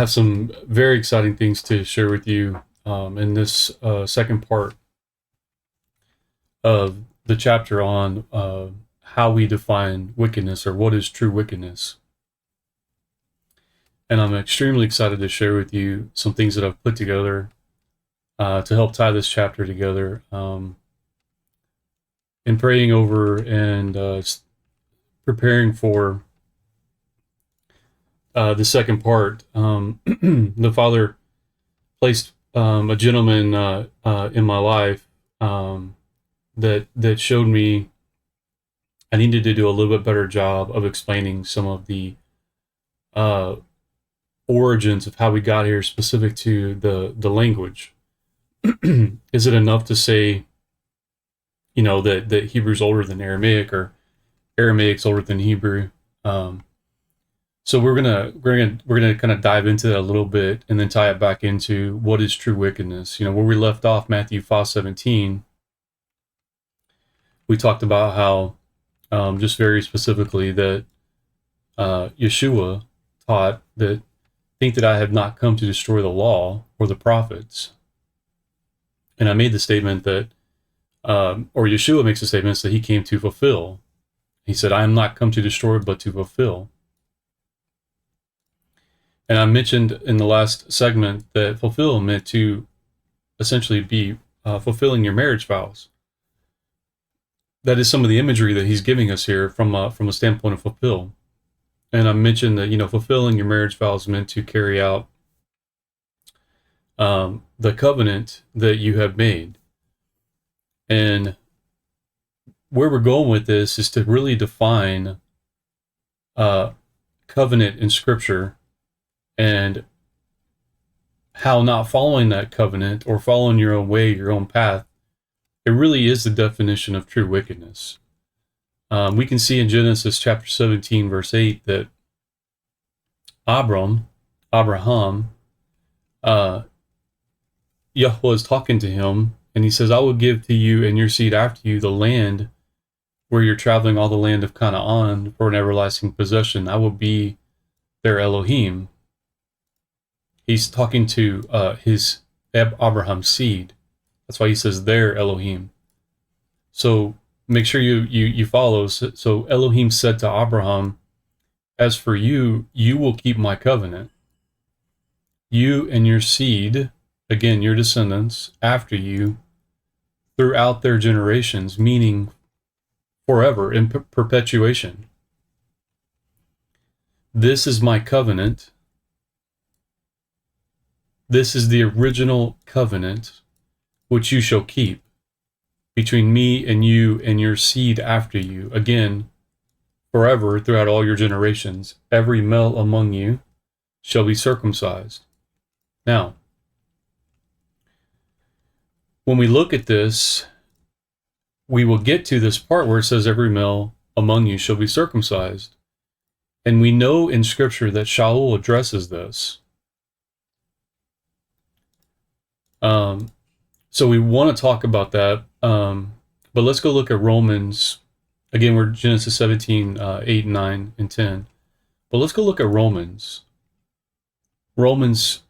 have some very exciting things to share with you in this second part of the chapter on how we define wickedness, or what is true wickedness. And I'm extremely excited to share with you some things that I've put together to help tie this chapter together. In praying over and preparing for the second part, the Father placed a gentleman in my life that showed me I needed to do a little bit better job of explaining some of the origins of how we got here, specific to the language. Is it enough to say, that Hebrew's older than Aramaic, or Aramaic's older than Hebrew? So we're gonna kind of dive into that a little bit, and then tie it back into what is true wickedness. Where we left off, Matthew 5:17, we talked about how, just very specifically, that Yeshua taught that, think that I have not come to destroy the law or the prophets. And I made the statement that, or Yeshua makes the statements that he came to fulfill. He said, I am not come to destroy, but to fulfill. And I mentioned in the last segment that fulfill meant to essentially be fulfilling your marriage vows. That is some of the imagery that he's giving us here from a standpoint of fulfill. And I mentioned that, fulfilling your marriage vows meant to carry out the covenant that you have made. And where we're going with this is to really define covenant in Scripture, and how not following that covenant, or following your own way, your own path, it really is the definition of true wickedness. We can see in Genesis chapter 17, verse 8, that Abraham, Yahweh is talking to him, and he says, I will give to you and your seed after you the land where you're traveling, all the land of Canaan, for an everlasting possession. I will be their Elohim. He's talking to his Abraham's seed. That's why he says their Elohim. So make sure you follow. So Elohim said to Abraham, as for you, you will keep my covenant. You and your seed, again, your descendants, after you, throughout their generations, meaning forever, in perpetuation. This is my covenant. This is the original covenant which you shall keep between me and you and your seed after you. Again, forever, throughout all your generations. Every male among you shall be circumcised. Now, when we look at this, we will get to this part where it says every male among you shall be circumcised. And we know in Scripture that Shaul addresses this. So we want to talk about that, but let's go look at Romans. Again, we're Genesis 17, 8, 9, and 10. But let's go look at Romans. Romans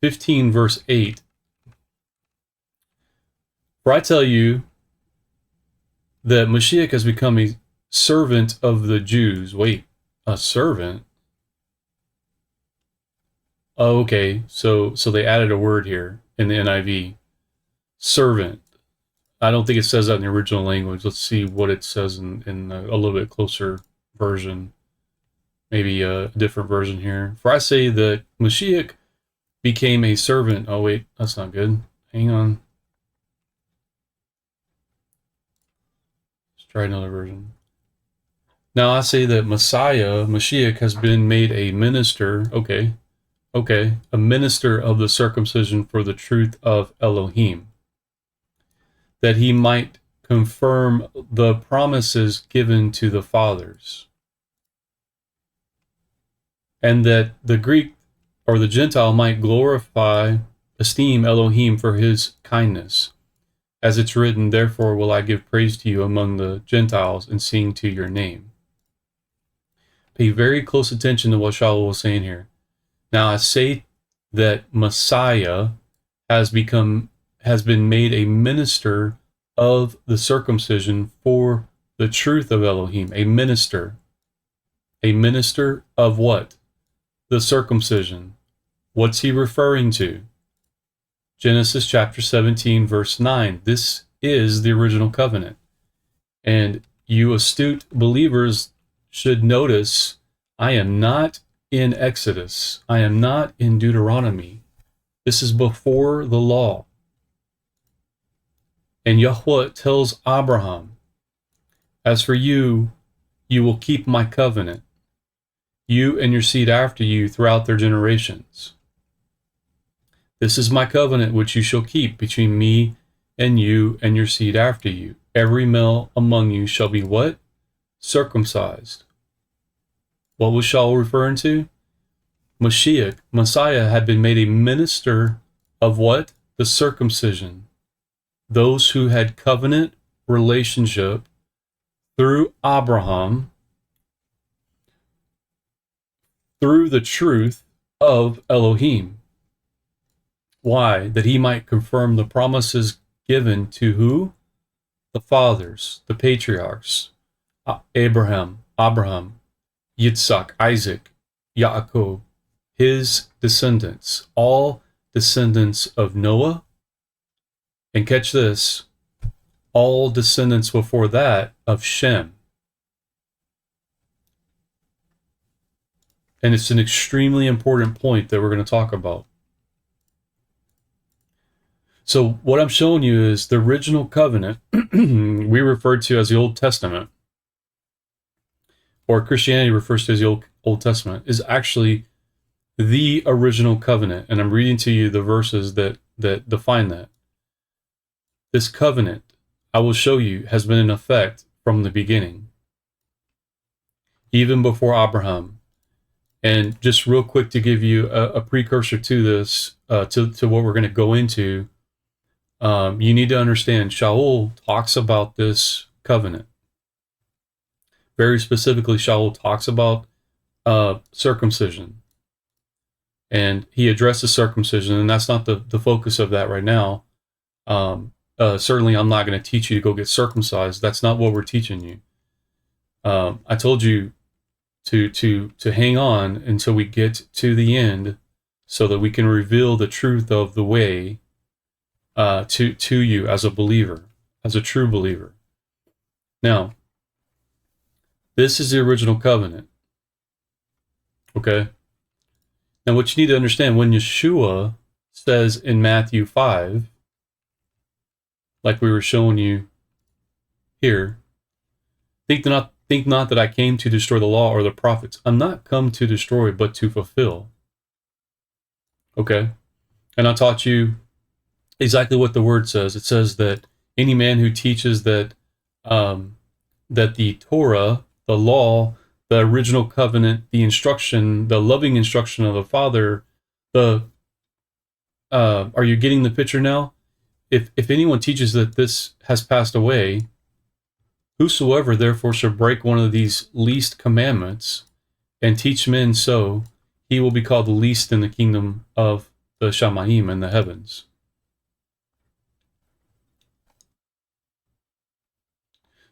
15, verse 8. For I tell you that Mashiach has become a servant of the Jews. Wait, a servant? Oh, okay, so they added a word here in the NIV. Servant. I don't think it says that in the original language. Let's see what it says in a little bit closer version. Maybe a different version here. For I say that Mashiach became a servant. Oh, wait, that's not good. Hang on. Let's try another version. Now I say that Mashiach, has been made a minister. Okay, a minister of the circumcision for the truth of Elohim, that he might confirm the promises given to the fathers, and that the Greek or the Gentile might esteem Elohim for his kindness. As it's written, therefore will I give praise to you among the Gentiles and sing to your name. Pay very close attention to what Shaul was saying here. Now I say that Messiah has been made a minister of the circumcision for the truth of Elohim. A minister. A minister of what? The circumcision. What's he referring to? Genesis chapter 17, verse 9. This is the original covenant. And you astute believers should notice, I am not in Exodus. I am not in Deuteronomy. This is before the law. And Yahweh tells Abraham, as for you, you will keep my covenant, you and your seed after you throughout their generations. This is my covenant which you shall keep between me and you and your seed after you. Every male among you shall be what? Circumcised. What was Shaul referring to? Mashiach, Messiah, had been made a minister of what? The circumcision. Those who had covenant relationship through Abraham, through the truth of Elohim. Why? That he might confirm the promises given to who? The fathers, the patriarchs, Abraham, Yitzhak, Isaac, Yaakov, his descendants, all descendants of Noah. And catch this, all descendants before that of Shem. And it's an extremely important point that we're going to talk about. So what I'm showing you is the original covenant we refer to as the Old Testament, or Christianity refers to as the Old Testament, is actually the original covenant. And I'm reading to you the verses that define that. This covenant, I will show you, has been in effect from the beginning, even before Abraham. And just real quick to give you a precursor to this, to what we're going to go into, you need to understand Shaul talks about this covenant. Very specifically, Shaul talks about circumcision. And he addresses circumcision, and that's not the focus of that right now. Certainly, I'm not going to teach you to go get circumcised. That's not what we're teaching you. I told you to hang on until we get to the end, so that we can reveal the truth of the way to you as a believer, as a true believer. Now, this is the original covenant. Okay? Now, what you need to understand, when Yeshua says in Matthew 5, like we were showing you here, think not that I came to destroy the law or the prophets. I'm not come to destroy, but to fulfill. Okay? And I taught you exactly what the word says. It says that any man who teaches that that the Torah, the law, the original covenant, the instruction, the loving instruction of the Father, are you getting the picture now? If anyone teaches that this has passed away, whosoever therefore shall break one of these least commandments and teach men so, he will be called the least in the kingdom of the Shamayim in the heavens.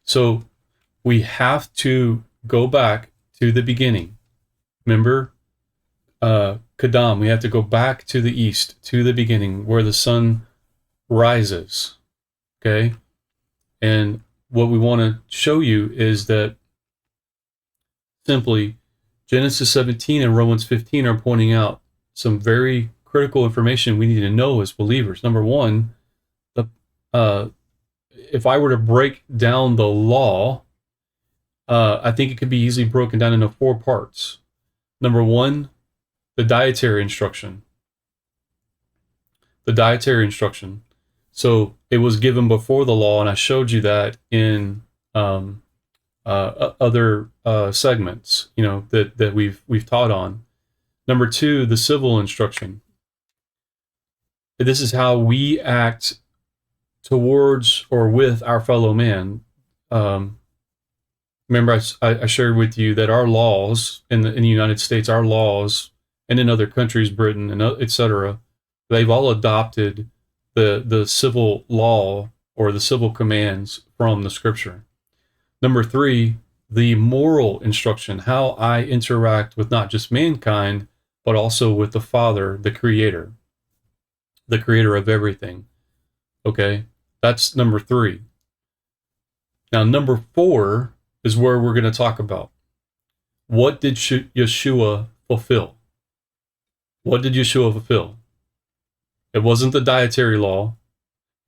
So we have to go back to the beginning. Remember, Kadam, we have to go back to the east, to the beginning, where the sun rises. Okay? And what we want to show you is that simply Genesis 17 and Romans 15 are pointing out some very critical information we need to know as believers. Number one, if I were to break down the law, I think it could be easily broken down into 4 parts. Number one, the dietary instruction. The dietary instruction. So it was given before the law, and I showed you that in other segments, that we've taught on. Number two, the civil instruction. This is how we act towards or with our fellow man. Remember, I shared with you that our laws in the United States, our laws and in other countries, Britain and etc., they've all adopted the civil law or the civil commands from the scripture. Number 3, the moral instruction, how I interact with not just mankind, but also with the Father, the creator of everything. Okay, that's number 3. Now, number 4 is where we're going to talk about. What did Yeshua fulfill? What did Yeshua fulfill? It wasn't the dietary law.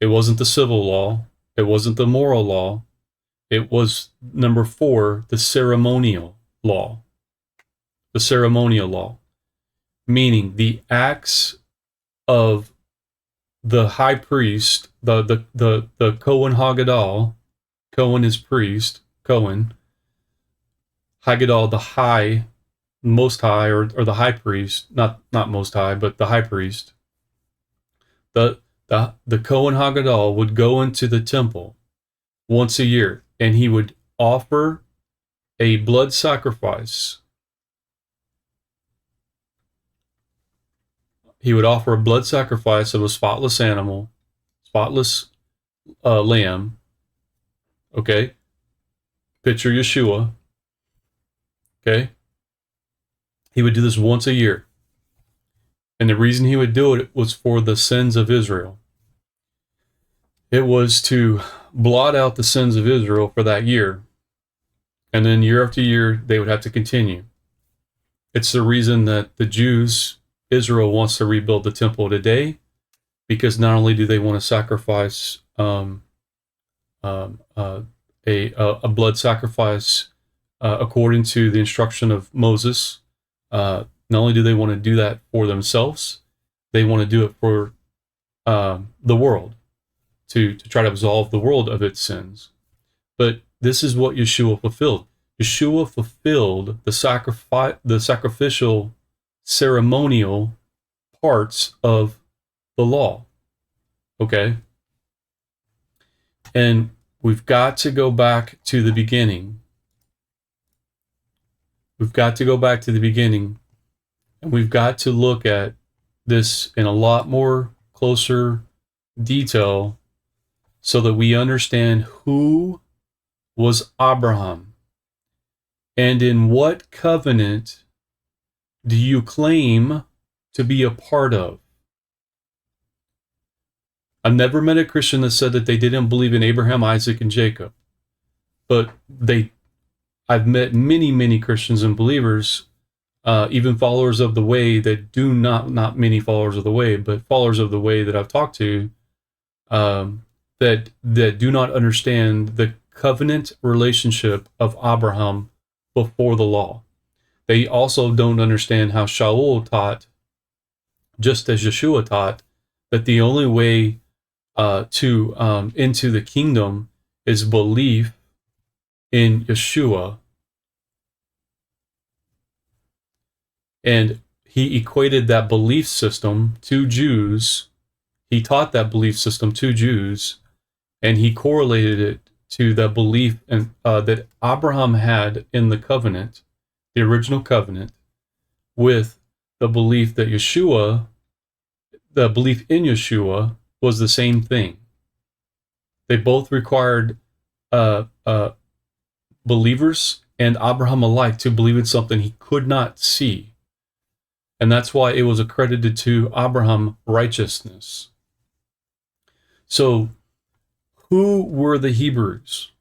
It wasn't the civil law. It wasn't the moral law. It was, number 4, the ceremonial law. The ceremonial law, meaning the acts of the high priest, the Kohen Hagadol. Cohen is priest. Cohen. Hagadol, the high, most high, or the high priest, not most high, but the high priest. The Kohen Hagadol would go into the temple once a year, and he would offer a blood sacrifice. He would offer a blood sacrifice of a spotless animal, spotless lamb. Okay? Picture Yeshua. Okay? He would do this once a year. And the reason he would do it was for the sins of Israel. It was to blot out the sins of Israel for that year. And then year after year, they would have to continue. It's the reason that the Jews, Israel wants to rebuild the temple today, because not only do they want to sacrifice a blood sacrifice according to the instruction of Moses, not only do they want to do that for themselves, they want to do it for the world, to try to absolve the world of its sins. But this is what Yeshua fulfilled. Yeshua fulfilled the sacrificial, ceremonial parts of the law. Okay? And we've got to go back to the beginning. We've got to go back to the beginning, and we've got to look at this in a lot more closer detail so that we understand who was Abraham and in what covenant do you claim to be a part of. I've never met a Christian that said that they didn't believe in Abraham, Isaac, and Jacob, but I've met many, many Christians and believers, even followers of the way that do not many followers of the way, but followers of the way that I've talked to, that do not understand the covenant relationship of Abraham before the law. They also don't understand how Shaul taught, just as Yeshua taught, that the only way to into the kingdom is belief in Yeshua. And he equated that belief system to Jews. He taught that belief system to Jews, and he correlated it to the belief that Abraham had in the covenant, the original covenant, with the belief that Yeshua, the belief in Yeshua, was the same thing. They both required believers and Abraham alike to believe in something he could not see. And that's why it was accredited to Abraham righteousness. So, who were the Hebrews?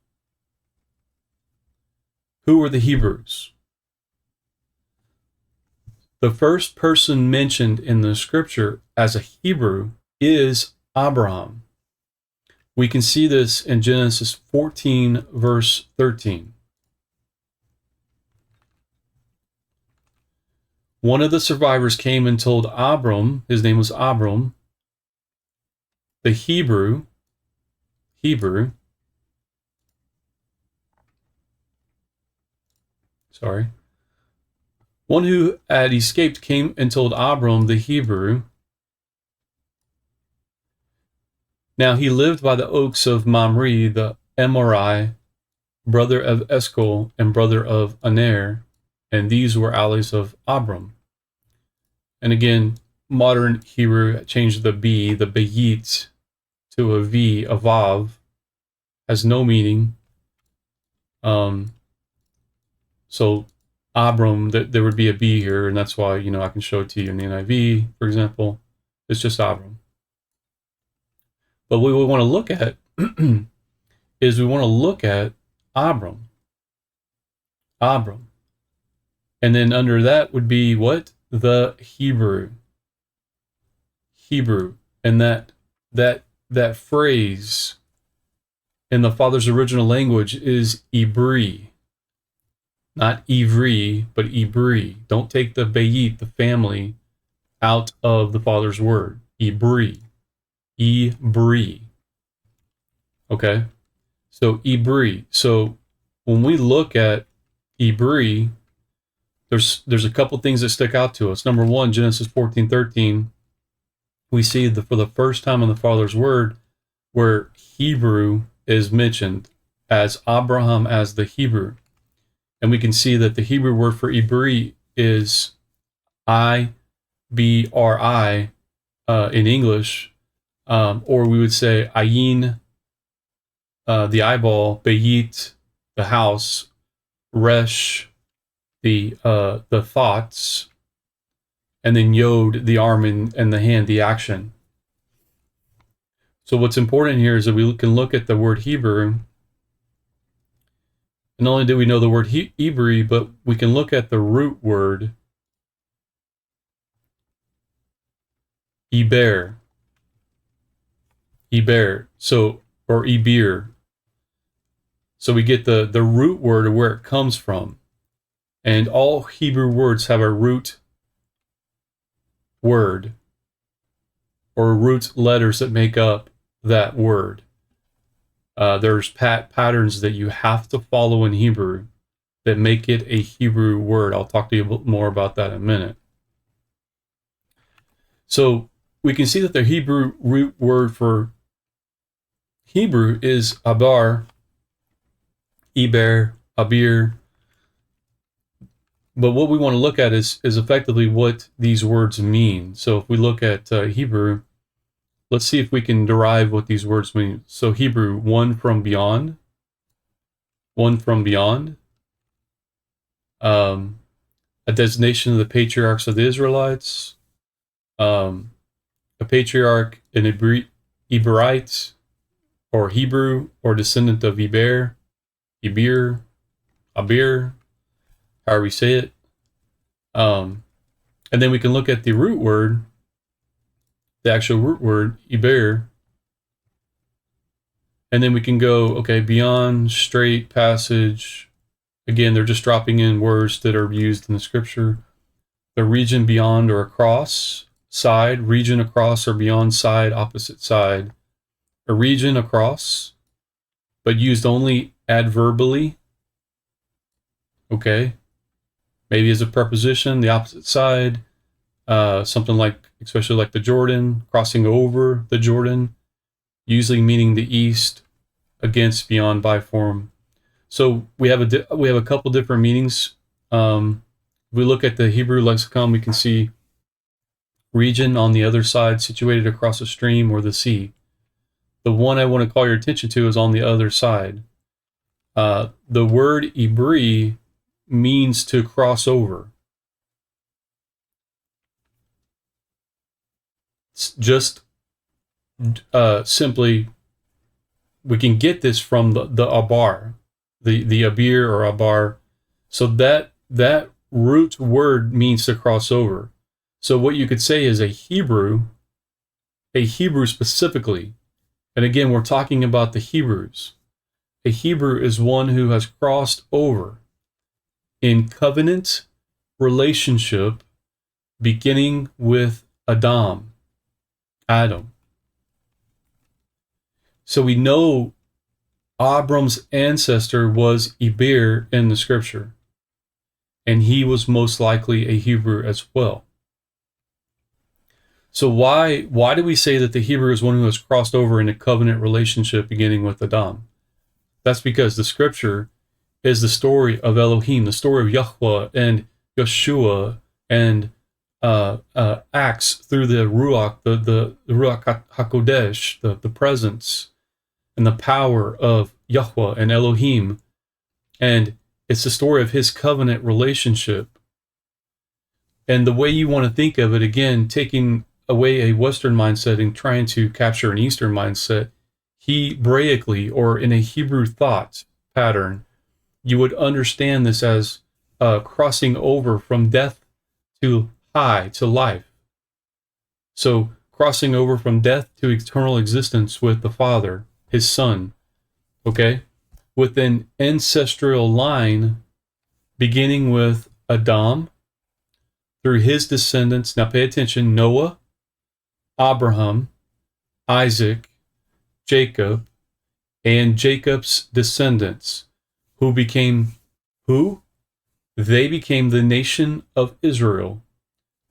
Who were the Hebrews? The first person mentioned in the scripture as a Hebrew is Abraham. We can see this in Genesis 14, verse 13. One of the survivors came and told Abram, his name was Abram, the Hebrew, one who had escaped came and told Abram, the Hebrew. Now he lived by the oaks of Mamre, the Amorite, brother of Eshcol and brother of Aner, and these were allies of Abram. And again, modern Hebrew changed the B, the Bayit, to a V, a Vav, has no meaning. So Abram, there would be a B here, and that's why, I can show it to you in the NIV, for example. It's just Abram. But what we want to look at is we want to look at Abram. Abram. And then under that would be what? The Hebrew. Hebrew. And that phrase in the Father's original language is Ibri. Not Ivri, but Ibri. Don't take the Bayit, the family, out of the Father's word. Ibri. Ibri. Okay? So Ibri. So when we look at Ibri, there's a couple things that stick out to us. Number one, Genesis 14:13, we see for the first time in the Father's word where Hebrew is mentioned as Abraham as the Hebrew. And we can see that the Hebrew word for Ibri is Ibri in English, or we would say Ayin, the eyeball, Bayit, the house, Resh, the thoughts, and then Yod, the arm and the hand, the action. So what's important here is that we can look at the word Hebrew. And not only do we know the word Hebrew, but we can look at the root word Iber. Iber. So, or Ibir. So we get the root word of where it comes from. And all Hebrew words have a root word or root letters that make up that word. There's patterns that you have to follow in Hebrew that make it a Hebrew word. I'll talk to you more about that in a minute. So we can see that the Hebrew root word for Hebrew is Abar, Iber, Abir. But what we want to look at is effectively what these words mean. So if we look at Hebrew, let's see if we can derive what these words mean. So Hebrew, one from beyond. One from beyond. A designation of the patriarchs of the Israelites. A patriarch, an Iberite, or Hebrew, or descendant of Iber, Ibir, Abir, however we say it. And then we can look at the root word, the actual root word, Iber. And then we can go, okay, beyond, straight, passage. Again, they're just dropping in words that are used in the scripture. The region beyond or across, side, region across or beyond, side, opposite side. A region across, but used only adverbially. Okay. Maybe as a preposition, the opposite side. Something like, especially like the Jordan, crossing over the Jordan, usually meaning the east, against, beyond, by form. So we have a couple different meanings. If we look at the Hebrew lexicon, we can see region on the other side, situated across a stream or the sea. The one I want to call your attention to is on the other side. The word Ibri means to cross over. It's just simply, we can get this from the Abar, the Abir or Abar. So that root word means to cross over. So what you could say is a Hebrew specifically, and again, we're talking about the Hebrews. A Hebrew is one who has crossed over in covenant relationship, beginning with Adam. So we know Abram's ancestor was Ibir in the scripture, and he was most likely a Hebrew as well. So why do we say that the Hebrew is one who has crossed over in a covenant relationship beginning with Adam? That's because the scripture is the story of Elohim, the story of Yahweh and Yeshua and acts through the Ruach, the Ruach HaKodesh, the presence and the power of Yahweh and Elohim. And it's the story of his covenant relationship. And the way you want to think of it, again, taking away a Western mindset and trying to capture an Eastern mindset, Hebraically, or in a Hebrew thought pattern, you would understand this as crossing over from death to high, to life. So crossing over from death to eternal existence with the Father, his Son, okay? With an ancestral line beginning with Adam, through his descendants. Now pay attention, Noah, Abraham, Isaac, Jacob, and Jacob's descendants, who became who? They became the nation of Israel,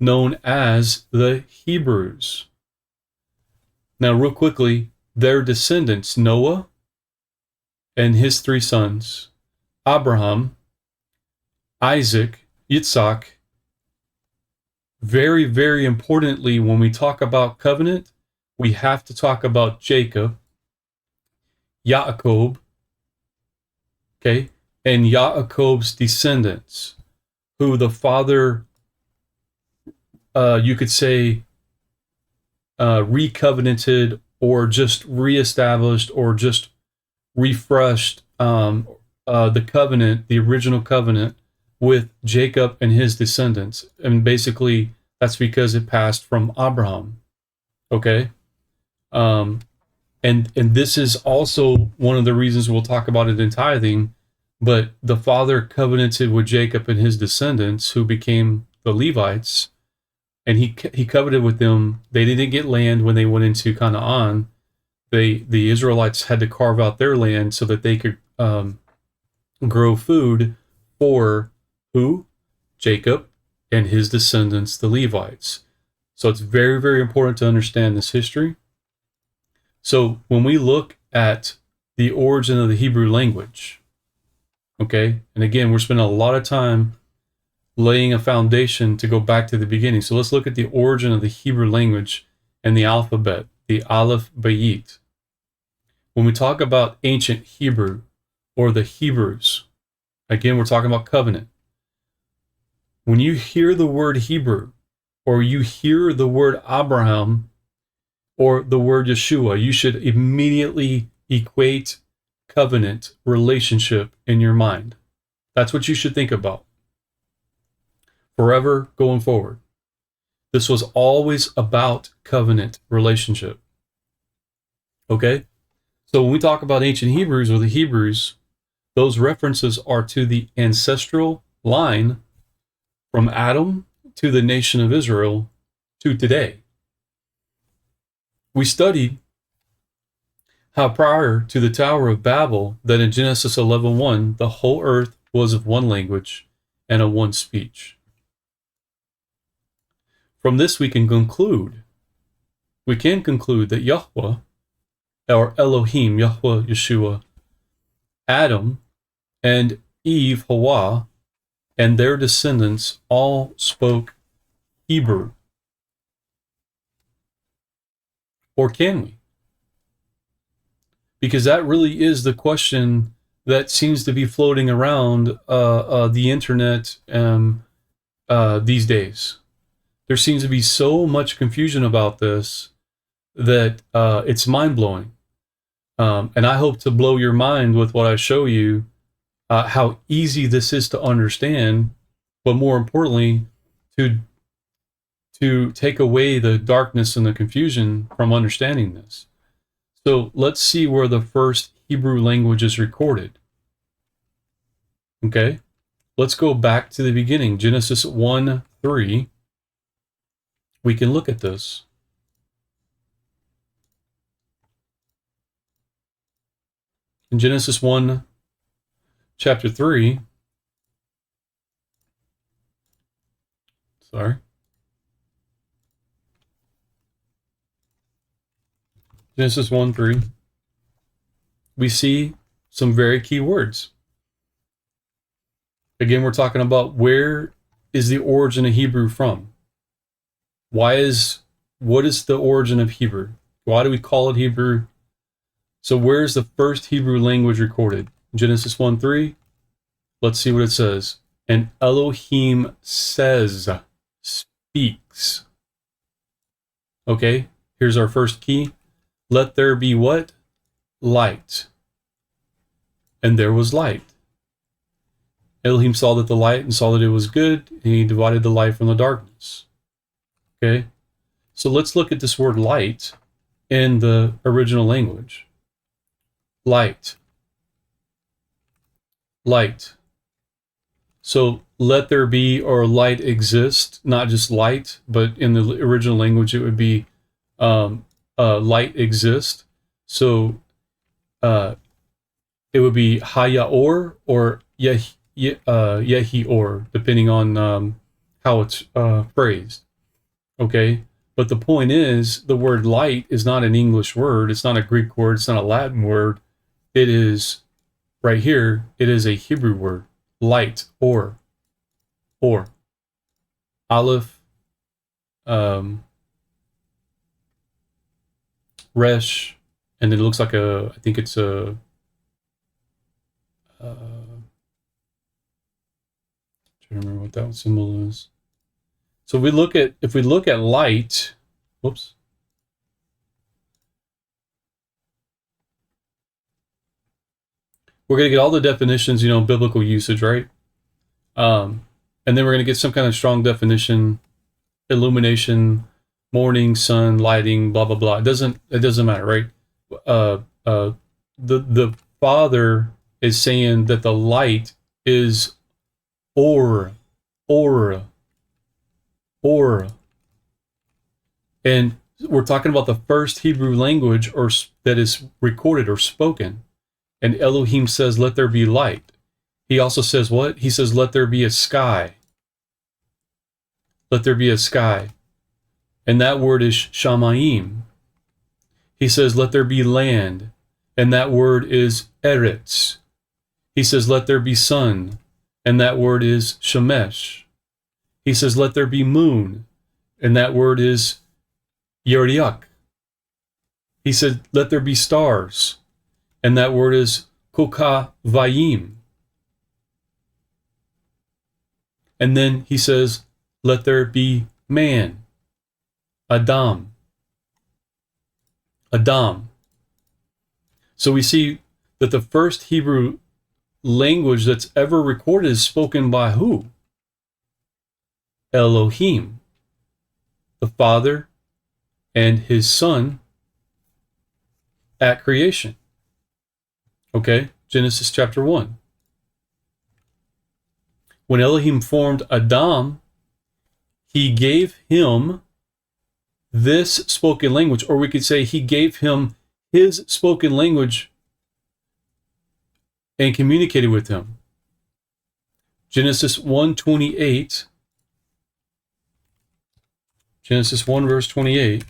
known as the Hebrews. Now, real quickly, their descendants, Noah and his 3 sons, Abraham, Isaac, Yitzhak. Very, very importantly, when we talk about covenant, we have to talk about Jacob, Yaakov, okay, and Yaakov's descendants, who the father, you could say, recovenanted or just reestablished or just refreshed the covenant, the original covenant with Jacob and his descendants. And basically, that's because it passed from Abraham. Okay? And this is also one of the reasons we'll talk about it in tithing, but the father covenanted with Jacob and his descendants, who became the Levites, and he covenanted with them. They didn't get land when they went into Canaan. The Israelites had to carve out their land so that they could grow food for who? Jacob and his descendants, the Levites. So it's very, very important to understand this history. So when we look at the origin of the Hebrew language, okay, and again, we're spending a lot of time laying a foundation to go back to the beginning. So let's look at the origin of the Hebrew language and the alphabet, the Aleph Bayit. When we talk about ancient Hebrew or the Hebrews, again, we're talking about covenant. When you hear the word Hebrew, or you hear the word Abraham, or the word Yeshua, you should immediately equate covenant relationship in your mind. That's what you should think about forever going forward. This was always about covenant relationship. Okay? So when we talk about ancient Hebrews or the Hebrews, those references are to the ancestral line from Adam to the nation of Israel to today. We studied how prior to the Tower of Babel, that in Genesis 11:1, the whole earth was of one language and of one speech. From this we can conclude that Yahweh, or Elohim, Yahweh, Yeshua, Adam, and Eve, Hawa, and their descendants all spoke Hebrew. Or can we? Because that really is the question that seems to be floating around the internet these days. There seems to be so much confusion about this that it's mind-blowing. And I hope to blow your mind with what I show you, how easy this is to understand, but more importantly, to take away the darkness and the confusion from understanding this. So let's see where the first Hebrew language is recorded. Okay, let's go back to the beginning, Genesis 1:3. We can look at this. In Genesis 1, chapter 3, Genesis 1:3, we see some very key words. Again, we're talking about where is the origin of Hebrew from. What is the origin of Hebrew? Why do we call it Hebrew? So where's the first Hebrew language recorded? Genesis 1:3. Let's see what it says. And Elohim says, speaks. Okay, here's our first key. Let there be what? Light. And there was light. Elohim saw that the light and saw that it was good, and he divided the light from the darkness. Okay, so let's look at this word light in the original language. Light. Light. So let there be, or light exist, not just light, but in the original language it would be light exist. So it would be Hayaor or Yehi-or, depending on how it's phrased. Okay, but the point is, the word light is not an English word. It's not a Greek word. It's not a Latin word. It is, right here, it is a Hebrew word. Light, or. Aleph, Resh, and it looks like I think it's a, trying to remember what that symbol is. So if we look at light, whoops. We're going to get all the definitions, biblical usage, right? And then we're going to get some kind of strong definition, illumination, morning, sun, lighting, blah, blah, blah. It doesn't matter, right? The Father is saying that the light is or. And we're talking about the first Hebrew language that is recorded or spoken. And Elohim says, let there be light. He also says what? He says, let there be a sky. Let there be a sky. And that word is shamayim. He says, let there be land. And that word is eretz. He says, let there be sun. And that word is shemesh. He says, let there be moon. And that word is yeriach. He said, let there be stars. And that word is kokavayim. And then he says, let there be man. Adam. So we see that the first Hebrew language that's ever recorded is spoken by who? Elohim, the Father and his Son at creation. Okay, Genesis chapter 1. When Elohim formed Adam, he gave him this spoken language, or we could say he gave him his spoken language and communicated with him. Genesis 1:28. Genesis 1 verse 28.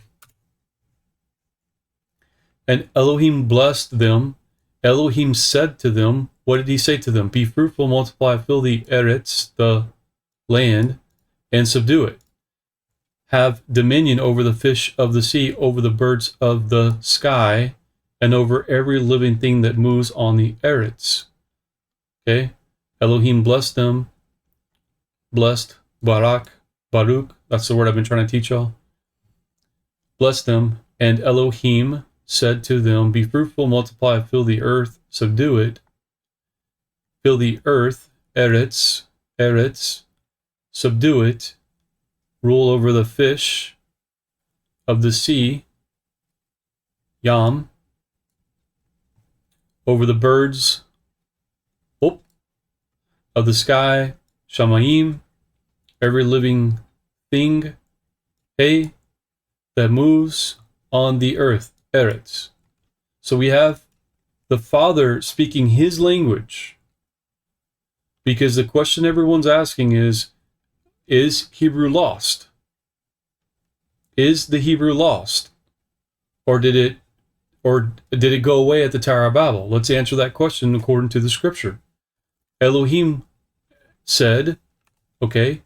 And Elohim blessed them. Elohim said to them, what did he say to them? Be fruitful, multiply, fill the eretz, the land, and subdue it. Have dominion over the fish of the sea, over the birds of the sky, and over every living thing that moves on the eretz. Okay? Elohim blessed them. Blessed, Baruch, that's the word I've been trying to teach y'all. Blessed them, and Elohim said to them, be fruitful, multiply, fill the earth, subdue it. Fill the earth, eretz, subdue it, rule over the fish of the sea, yam, over the birds, of the sky, shamayim, every living thing, hey, that moves on the earth, eretz. So we have the Father speaking his language, because the question everyone's asking is Hebrew lost? Is the Hebrew lost? Or did it go away at the Tower of Babel? Let's answer that question according to the scripture. Elohim said, okay,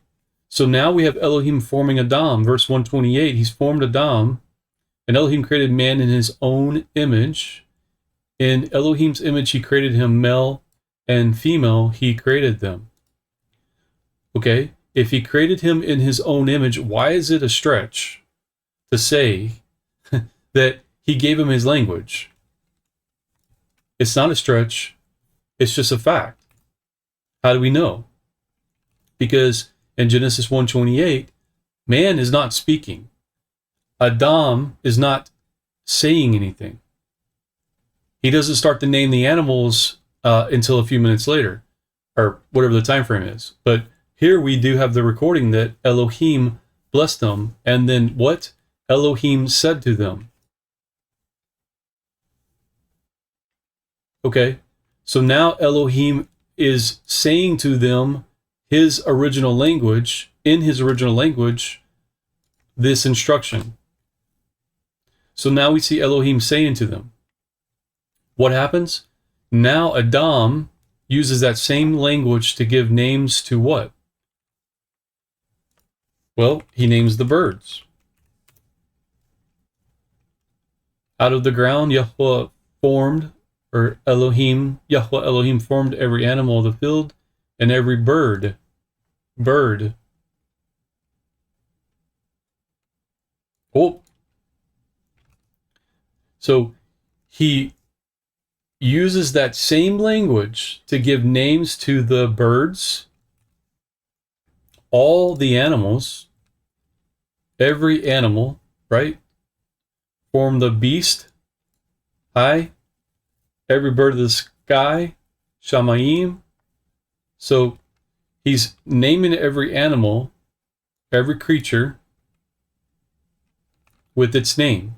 So now we have Elohim forming Adam. Verse 128, he's formed Adam, and Elohim created man in his own image. In Elohim's image, he created him, male and female, he created them. Okay, if he created him in his own image, why is it a stretch to say that he gave him his language? It's not a stretch, it's just a fact. How do we know? Because in Genesis 1:28, man is not speaking. Adam is not saying anything. He doesn't start to name the animals until a few minutes later, or whatever the time frame is. But here we do have the recording that Elohim blessed them, and then what Elohim said to them. Okay, so now Elohim is saying to them his original language, in his original language, this instruction. So now we see Elohim saying to them. What happens? Now Adam uses that same language to give names to what? Well, he names the birds. Out of the ground, Yahweh formed, or Elohim, Yahweh Elohim formed every animal of the field and every bird. Oh. So he uses that same language to give names to the birds, all the animals, every animal, right? Form the beast, every bird of the sky, shamayim. So he's naming every animal, every creature with its name.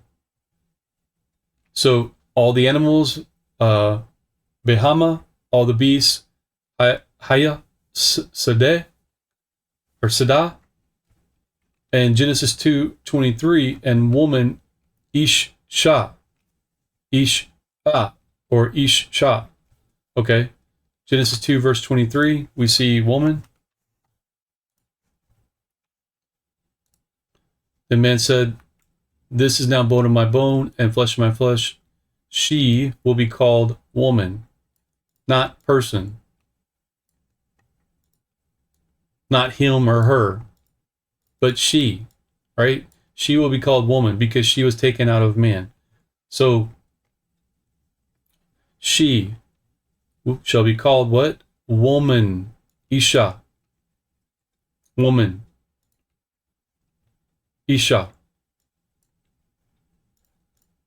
So all the animals, Behama, all the beasts, Haya, Sadeh, or Sadah, and Genesis 2:23, and woman, Ish-Shah, Ish-Ah, or Ish-Shah. Okay, Genesis 2 verse 23, we see woman. The man said, "This is now bone of my bone and flesh of my flesh. She will be called woman," not person, not him or her, but she, right? She will be called woman because she was taken out of man. So she shall be called what? Woman. Isha. Woman. Isha.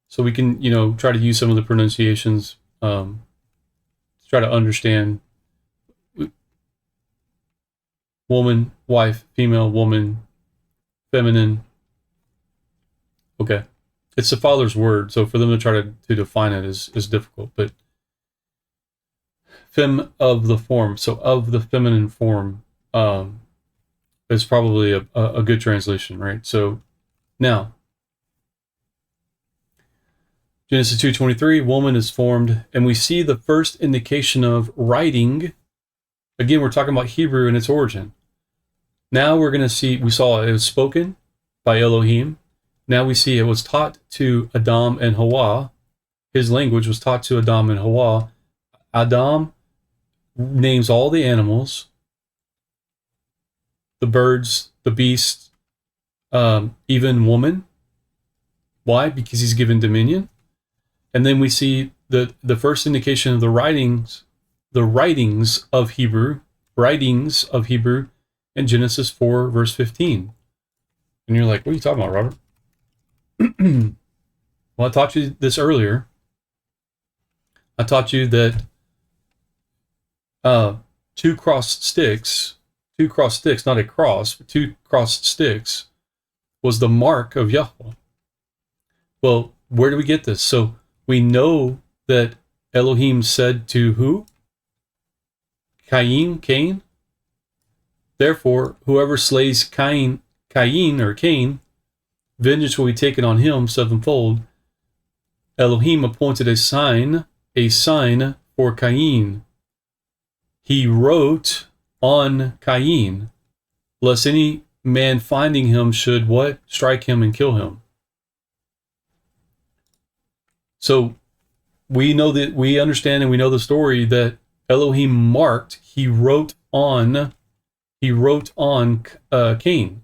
So we can, try to use some of the pronunciations to try to understand woman, wife, female, woman, feminine. Okay. It's the Father's word, so for them to try to define it is difficult. But fem of the form, so of the feminine form, is probably a good translation, right? So now, Genesis 2:23, woman is formed, and we see the first indication of writing. Again, we're talking about Hebrew and its origin. Now we're going to see, we saw it was spoken by Elohim. Now we see it was taught to Adam and Hawa. His language was taught to Adam and Hawa. Adam names all the animals, the birds, the beasts, even woman. Why? Because he's given dominion. And then we see the first indication of the writings of Hebrew in Genesis 4, verse 15. And you're like, what are you talking about, Robert? Well, I taught you this earlier. I taught you that two crossed sticks, not a cross, but two crossed sticks, was the mark of Yahweh. Well, where do we get this? So we know that Elohim said to who? Cain. Therefore, whoever slays Cain, vengeance will be taken on him sevenfold. Elohim appointed a sign for Cain. He wrote on Cain, lest any man finding him should what? Strike him and kill him. So we know that, we understand and we know the story that Elohim marked, he wrote on Cain.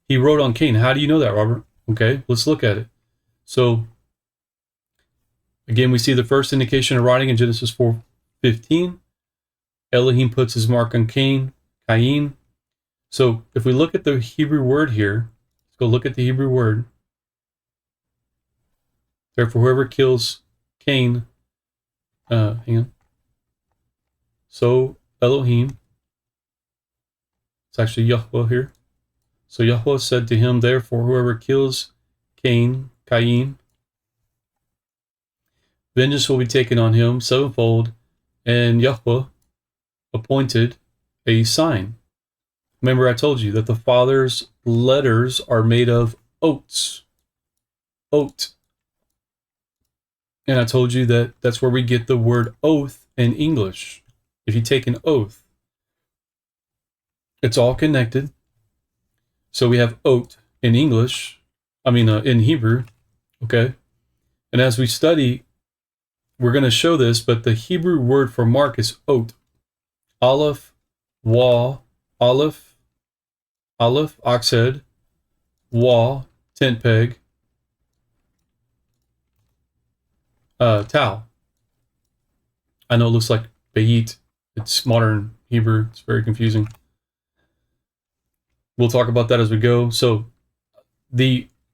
He wrote on Cain. How do you know that, Robert? Okay, let's look at it. So again, we see the first indication of writing in Genesis 4:15. Elohim puts his mark on Cain. So if we look at the Hebrew word here, let's go look at the Hebrew word. Therefore, whoever kills Cain, hang on. So Elohim, it's actually Yahweh here. So Yahweh said to him, therefore, whoever kills Cain, vengeance will be taken on him sevenfold, and Yahweh appointed a sign. Remember, I told you that the Father's letters are made of oats. Oat. And I told you that that's where we get the word oath in English. If you take an oath, it's all connected. So we have oat in English, in Hebrew, okay? And as we study, we're going to show this, but the Hebrew word for mark is oat. Aleph, Wa, Aleph, ox head, Wa, tent peg, Tau. I know it looks like Bayit. It's modern Hebrew. It's very confusing. We'll talk about that as we go. So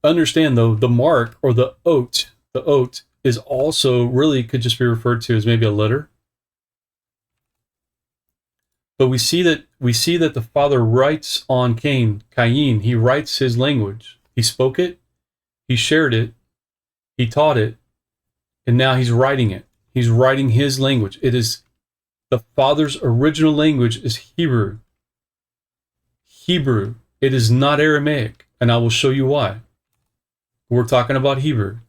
understand though, the mark or the oat is also really could just be referred to as maybe a letter. But we see that the Father writes on Cain. He writes his language. He spoke it, he shared it, he taught it, and now he's writing it. He's writing his language. It is the Father's original language is Hebrew. Hebrew. It is not Aramaic, and I will show you why. We're talking about Hebrew.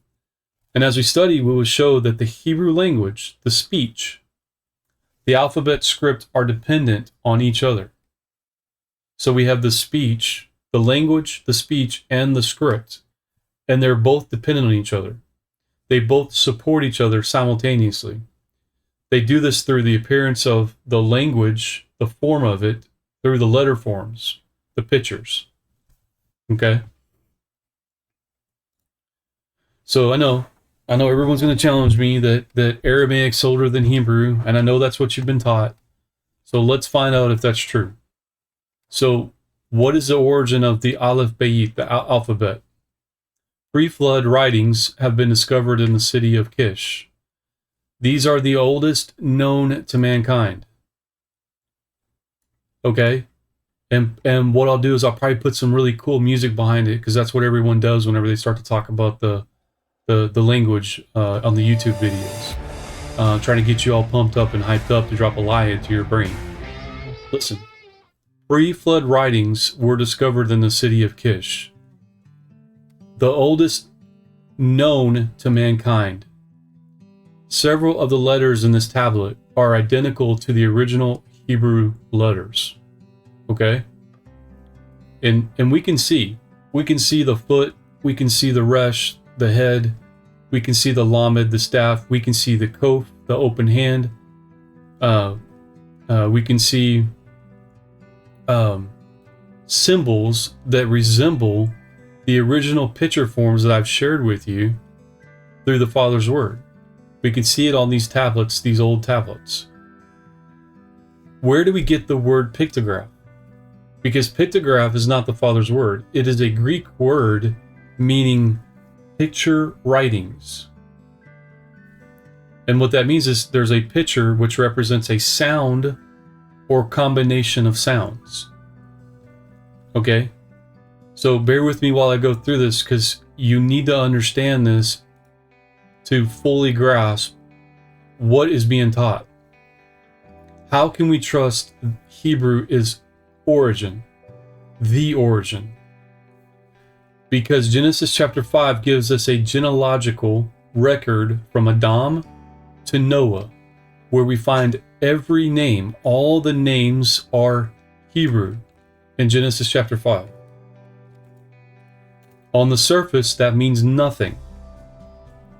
And as we study, we will show that the Hebrew language, the speech, the alphabet script are dependent on each other. So we have the speech, the language, the speech, and the script, and they're both dependent on each other. They both support each other simultaneously. They do this through the appearance of the language, the form of it, through the letter forms, the pictures. Okay? So I know everyone's going to challenge me that Aramaic's older than Hebrew, and I know that's what you've been taught. So let's find out if that's true. So what is the origin of the Aleph Bayit, the alphabet? Pre-flood writings have been discovered in the city of Kish. These are the oldest known to mankind. Okay? And what I'll do is I'll probably put some really cool music behind it, because that's what everyone does whenever they start to talk about the language on the YouTube videos. Trying to get you all pumped up and hyped up to drop a lie into your brain. Listen. Pre-flood writings were discovered in the city of Kish. The oldest known to mankind. Several of the letters in this tablet are identical to the original Hebrew letters. Okay? And we can see the foot, we can see the resh, the head, we can see the lamed, the staff, we can see the kof, the open hand, we can see symbols that resemble the original picture forms that I've shared with you through the Father's Word. We can see it on these tablets, these old tablets. Where do we get the word pictograph? Because pictograph is not the Father's Word. It is a Greek word meaning picture writings. And what that means is there's a picture which represents a sound or combination of sounds. Okay? So bear with me while I go through this, because you need to understand this to fully grasp what is being taught. How can we trust Hebrew is origin, the origin? Because Genesis chapter 5 gives us a genealogical record from Adam to Noah, where we find every name, all the names are Hebrew. in Genesis chapter 5. On the surface, that means nothing.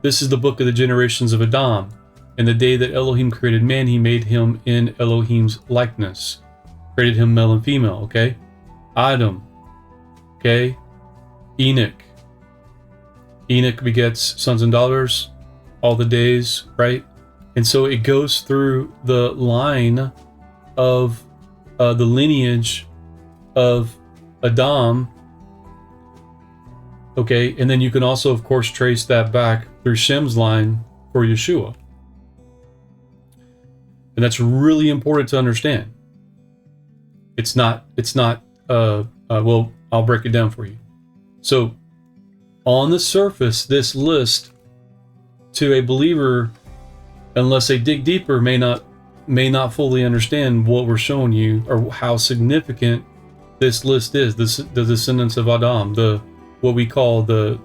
This is the book of the generations of Adam. In the day that Elohim created man, he made him in Elohim's likeness. Created him male and female, okay? Adam, okay? Enoch. Enoch begets sons and daughters all the days, right? And so it goes through the line of the lineage of Adam, okay? And then you can also, of course, trace that back through Shem's line for Yeshua. And that's really important to understand. It's not, well, I'll break it down for you. So, on the surface, this list to a believer, unless they dig deeper, may not fully understand what we're showing you or how significant this list is. The descendants of Adam, what we call the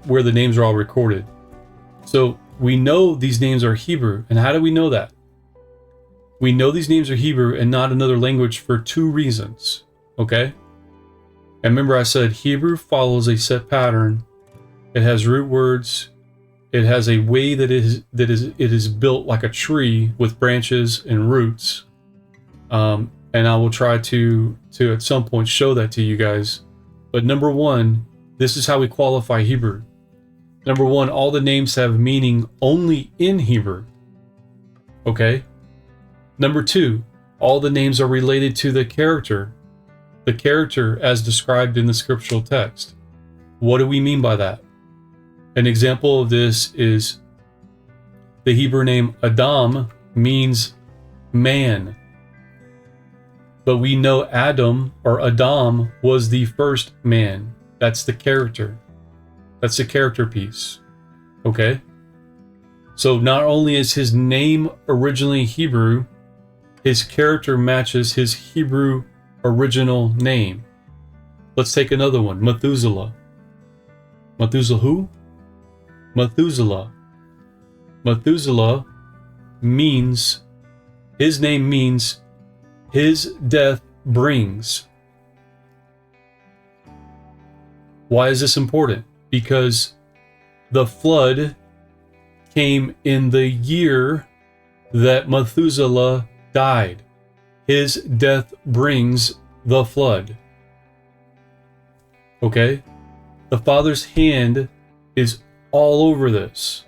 where the names are all recorded. So we know these names are Hebrew, and how do we know that? We know these names are Hebrew and not another language for two reasons. Okay. And remember, I said Hebrew follows a set pattern. It has root words. It has a way that it is built like a tree with branches and roots. And I will try to at some point show that to you guys. But number one, this is how we qualify Hebrew. Number one, all the names have meaning only in Hebrew. Okay. Number two, all the names are related to the character as described in the scriptural text. What do we mean by that? An example of this is the Hebrew name Adam means man. But we know Adam or Adam was the first man. That's the character. That's the character piece. Okay? So not only is his name originally Hebrew, his character matches his Hebrew original name. Let's take another one. Methuselah. Methuselah who? Methuselah. Methuselah means, his name means, his death brings. Why is this important? Because the flood came in the year that Methuselah died. His death brings the flood. Okay? The Father's hand is all over this.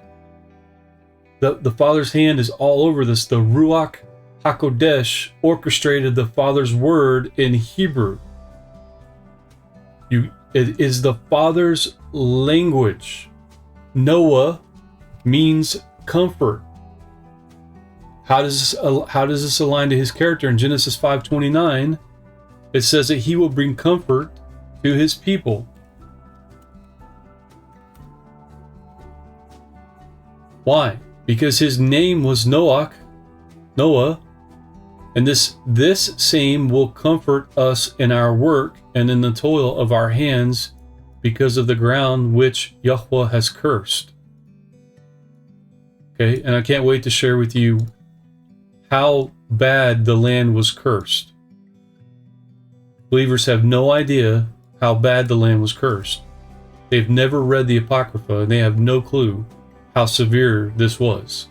The Father's hand is all over this. The Ruach HaKodesh orchestrated the Father's word in Hebrew. It is the Father's language. Noah means comfort. How does this align to his character? In Genesis 5:29, it says that he will bring comfort to his people. Why? Because his name was Noah, and this same will comfort us in our work and in the toil of our hands because of the ground which Yahweh has cursed. Okay, and I can't wait to share with you how bad the land was cursed. Believers have no idea how bad the land was cursed. They've never read the Apocrypha, and they have no clue how severe this was.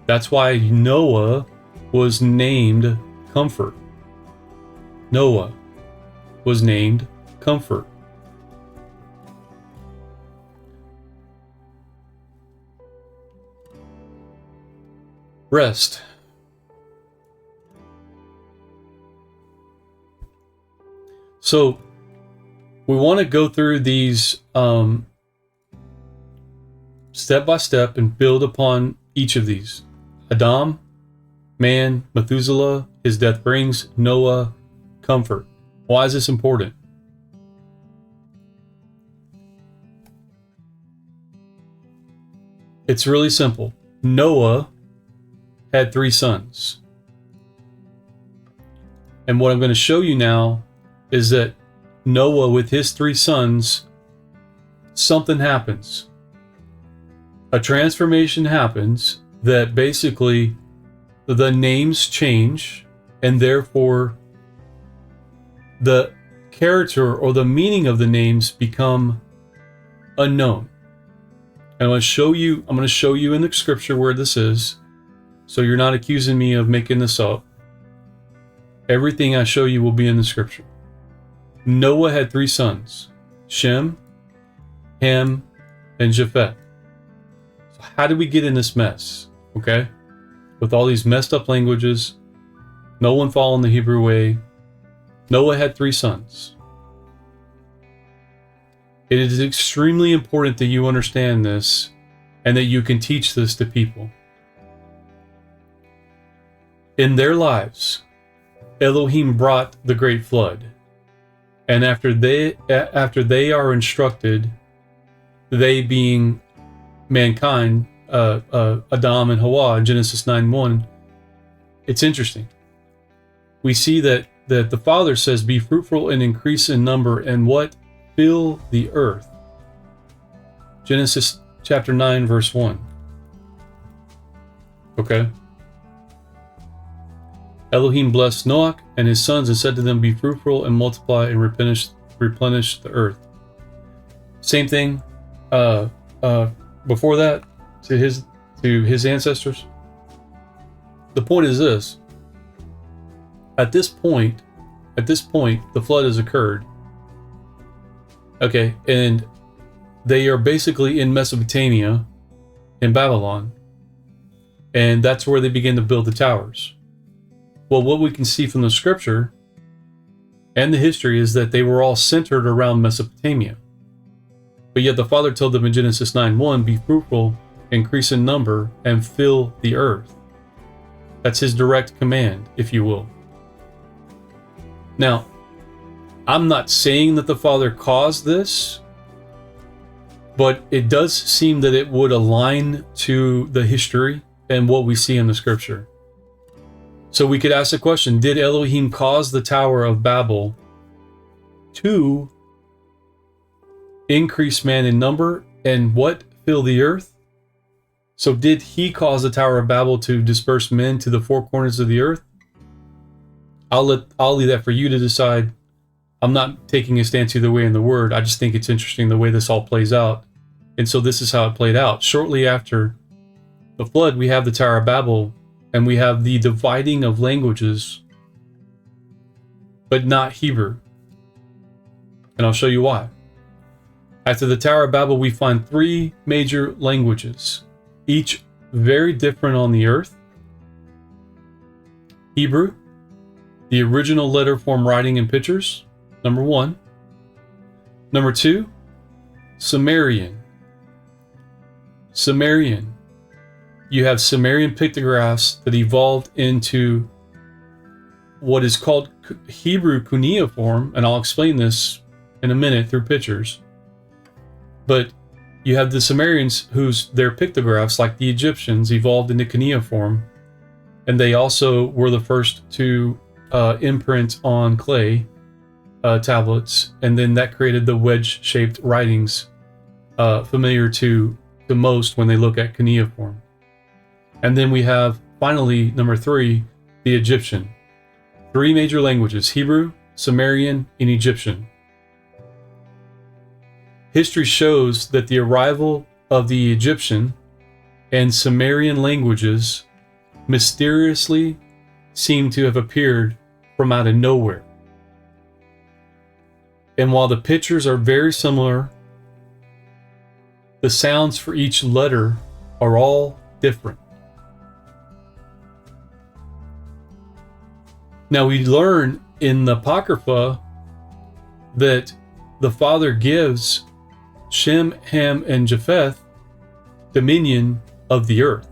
That's why Noah was named Comfort. Noah was named Comfort. Rest. So we want to go through these step by step and build upon each of these. Adam, man, Methuselah, his death brings, Noah, comfort. Why is this important? It's really simple. Noah had 3 sons. And what I'm going to show you now is that Noah, with his 3 sons, something happens. A transformation happens that basically the names change, and therefore the character or the meaning of the names become unknown. And I'm going to show you in the scripture where this is, so you're not accusing me of making this up. Everything I show you will be in the scripture. Noah had 3 sons, Shem, Ham, and Japheth. So how did we get in this mess? Okay? With all these messed up languages, no one following the Hebrew way. Noah had 3 sons. It is extremely important that you understand this and that you can teach this to people. In their lives, Elohim brought the great flood. And after they are instructed, they being mankind, Adam and Hawa in Genesis 9:1, it's interesting. We see that the Father says, "Be fruitful and increase in number, and what? Fill the earth." Genesis chapter 9, verse 1. Okay. Elohim blessed Noah and his sons and said to them, "Be fruitful and multiply and replenish the earth." Same thing before that to his ancestors. The point is this. At this point, the flood has occurred. Okay, and they are basically in Mesopotamia, in Babylon, and that's where they begin to build the towers. Well, what we can see from the scripture and the history is that they were all centered around Mesopotamia. But yet the Father told them in Genesis 9:1, "Be fruitful, increase in number, and fill the earth." That's his direct command, if you will. Now, I'm not saying that the Father caused this, but it does seem that it would align to the history and what we see in the scripture. So we could ask the question, did Elohim cause the Tower of Babel to increase man in number and what? Fill the earth? So did he cause the Tower of Babel to disperse men to the 4 corners of the earth? I'll leave that for you to decide. I'm not taking a stance either way in the word. I just think it's interesting the way this all plays out. And so this is how it played out. Shortly after the flood, we have the Tower of Babel, and we have the dividing of languages, but not Hebrew. And I'll show you why. After the Tower of Babel, we find 3 major languages, each very different on the earth. Hebrew, the original letter form writing and pictures, number 1. Number 2, Sumerian. You have Sumerian pictographs that evolved into what is called Hebrew cuneiform, and I'll explain this in a minute through pictures. But you have the Sumerians whose their pictographs, like the Egyptians, evolved into cuneiform, and they also were the first to imprint on clay tablets, and then that created the wedge-shaped writings familiar to most when they look at cuneiform. And then we have, finally, number 3, the Egyptian. 3 major languages, Hebrew, Sumerian, and Egyptian. History shows that the arrival of the Egyptian and Sumerian languages mysteriously seem to have appeared from out of nowhere. And while the pictures are very similar, the sounds for each letter are all different. Now we learn in the Apocrypha that the Father gives Shem, Ham, and Japheth dominion of the earth.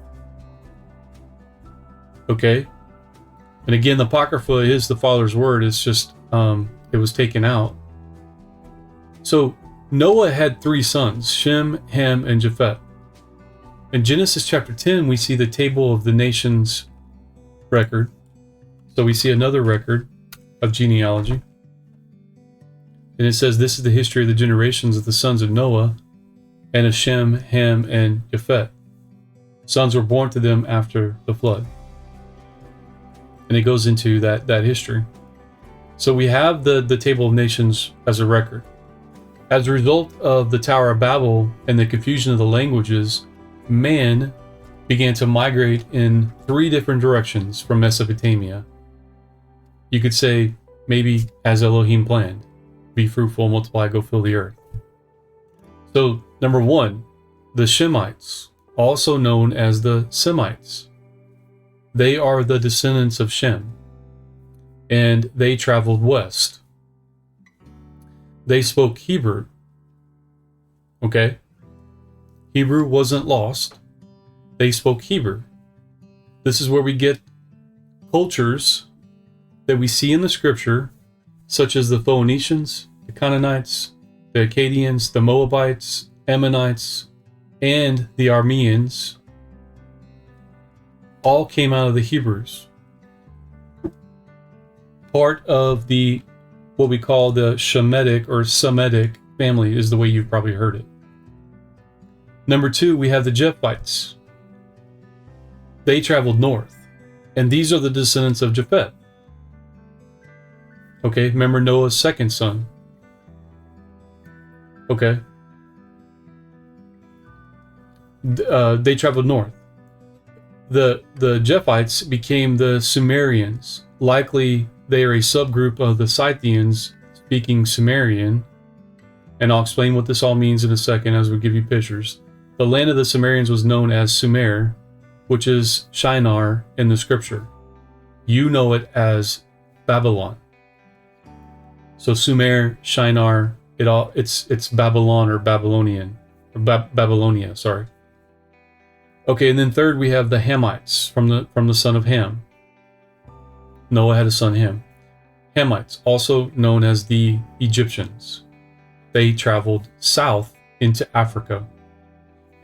Okay? And again, the Apocrypha is the Father's word. It's just, it was taken out. So Noah had 3 sons, Shem, Ham, and Japheth. In Genesis chapter 10, we see the table of the nations record. So we see another record of genealogy. And it says, this is the history of the generations of the sons of Noah and of Shem, Ham, and Japheth. Sons were born to them after the flood. And it goes into that history. So we have the Table of Nations as a record. As a result of the Tower of Babel and the confusion of the languages, man began to migrate in 3 different directions from Mesopotamia. You could say, maybe as Elohim planned, be fruitful, multiply, go fill the earth. So, number 1, the Shemites, also known as the Semites. They are the descendants of Shem, and they traveled west. They spoke Hebrew. Okay? Hebrew wasn't lost. They spoke Hebrew. This is where we get cultures that we see in the scripture, such as the Phoenicians, the Canaanites, the Akkadians, the Moabites, Ammonites, and the Arameans, all came out of the Hebrews. Part of the what we call the Shemitic or Semitic family is the way you've probably heard it. Number 2, we have the Japhethites. They traveled north, and these are the descendants of Japheth. Okay, remember Noah's second son. Okay. They traveled north. The Japhethites became the Sumerians. Likely they are a subgroup of the Scythians speaking Sumerian, and I'll explain what this all means in a second as we give you pictures. The land of the Sumerians was known as Sumer, which is Shinar in the scripture. You know it as Babylon. So Sumer, Shinar, it's Babylon or Babylonian, or Babylonia, sorry. Okay, and then third we have the Hamites from the son of Ham. Noah had a son, Ham. Hamites, also known as the Egyptians. They traveled south into Africa,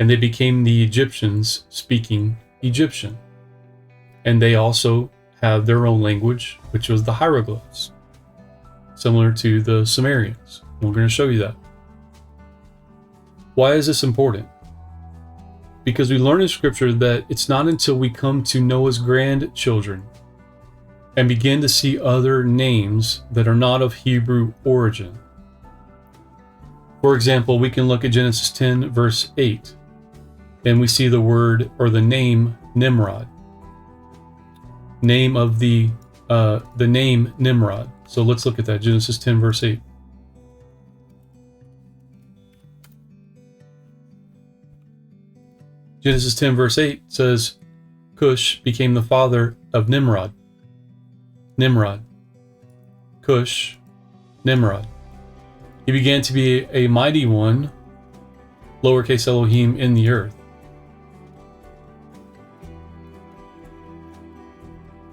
and they became the Egyptians speaking Egyptian. And they also have their own language, which was the hieroglyphs, similar to the Sumerians. We're going to show you that. Why is this important? Because we learn in Scripture that it's not until we come to Noah's grandchildren and begin to see other names that are not of Hebrew origin. For example, we can look at Genesis 10, verse 8, and we see the word or the name Nimrod. Name of the name Nimrod. So let's look at that. Genesis 10, verse 8. Genesis 10, verse 8 says, Cush became the father of Nimrod. Nimrod. Cush. Nimrod. He began to be a mighty one, lowercase Elohim, in the earth.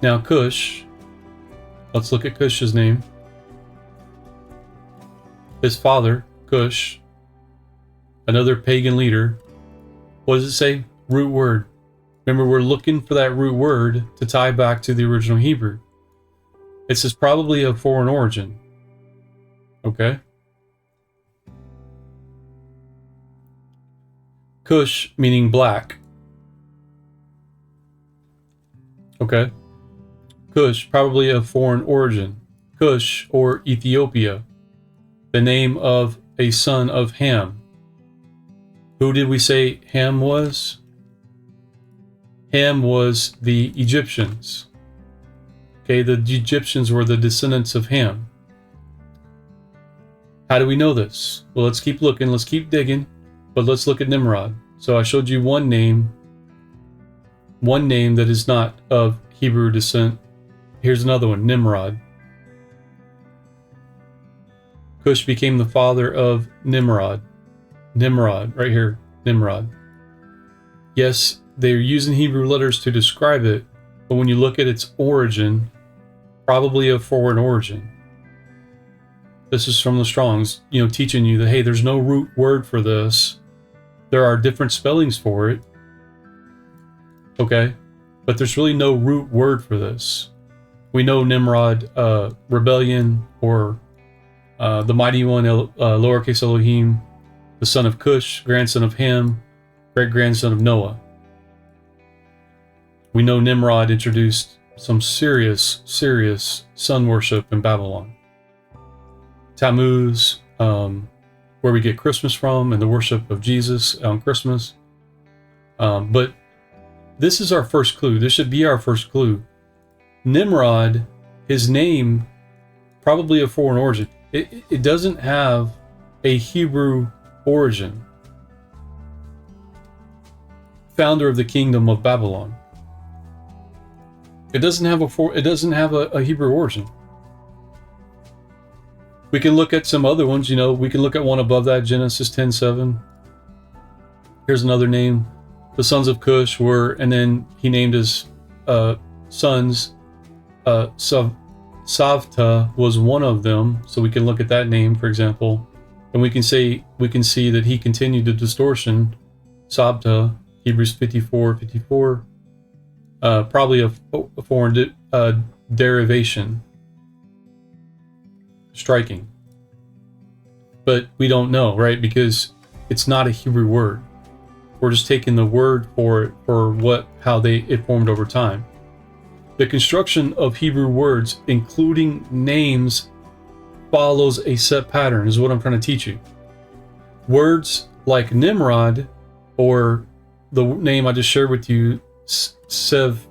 Now Cush, let's look at Cush's name. His father, Cush, another pagan leader. What does it say? Root word. Remember, we're looking for that root word to tie back to the original Hebrew. It says probably of foreign origin. Okay? Cush, meaning black. Okay? Cush, probably of foreign origin. Cush, or Ethiopia, the name of a son of Ham. Who did we say Ham was? Ham was the Egyptians. Okay, the Egyptians were the descendants of Ham. How do we know this? Well, let's keep looking, let's keep digging, but let's look at Nimrod. So I showed you one name that is not of Hebrew descent. Here's another one, Nimrod. Cush became the father of Nimrod. Nimrod, right here, Nimrod. Yes, they're using Hebrew letters to describe it, but when you look at its origin, probably of foreign origin. This is from the Strongs, teaching you that, hey, there's no root word for this. There are different spellings for it. Okay? But there's really no root word for this. We know Nimrod, rebellion, or the mighty one, lowercase Elohim, the son of Cush, grandson of Ham, great-grandson of Noah. We know Nimrod introduced some serious, serious sun worship in Babylon. Tammuz, where we get Christmas from, and the worship of Jesus on Christmas. But this is our first clue. This should be our first clue. Nimrod, his name, probably of foreign origin. It doesn't have a Hebrew origin. Founder of the kingdom of Babylon. It doesn't have a Hebrew origin. We can look at some other ones, we can look at one above that, Genesis 10:7. Here's another name. The sons of Cush were, and then he named his sons. Savta was one of them, so we can look at that name, for example, and we can see that he continued the distortion. Sabta, Hebrews 54:54, probably a foreign derivation. Striking, but we don't know, right? Because it's not a Hebrew word. We're just taking the word for it for how it formed over time. The construction of Hebrew words, including names, follows a set pattern, is what I'm trying to teach you. Words like Nimrod, or the name I just shared with you, Sevtika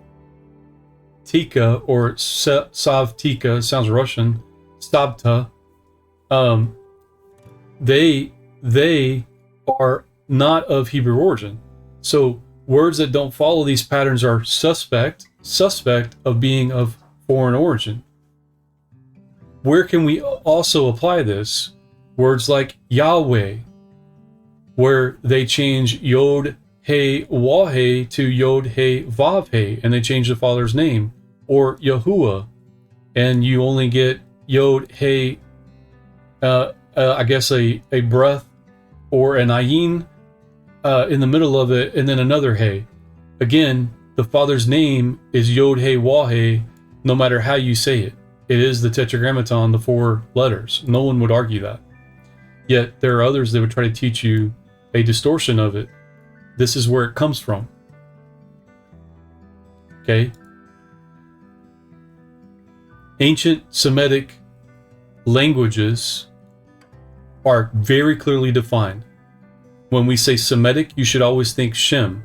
or Savtika, sounds Russian, Sabta, they are not of Hebrew origin. So words that don't follow these patterns are suspect of being of foreign origin. Where can we also apply this? Words like Yahweh, where they change Yod He Wah-He to Yod He Vav-He, and they change the father's name, or Yahuwah, and you only get Yod He, I guess a breath or an ayin in the middle of it, and then another He. Again, the father's name is Yod He Wah-He, no matter how you say it. It is the Tetragrammaton, the 4 letters. No one would argue that. Yet there are others that would try to teach you a distortion of it. This is where it comes from. Okay? Ancient Semitic languages are very clearly defined. When we say Semitic, you should always think Shemitic.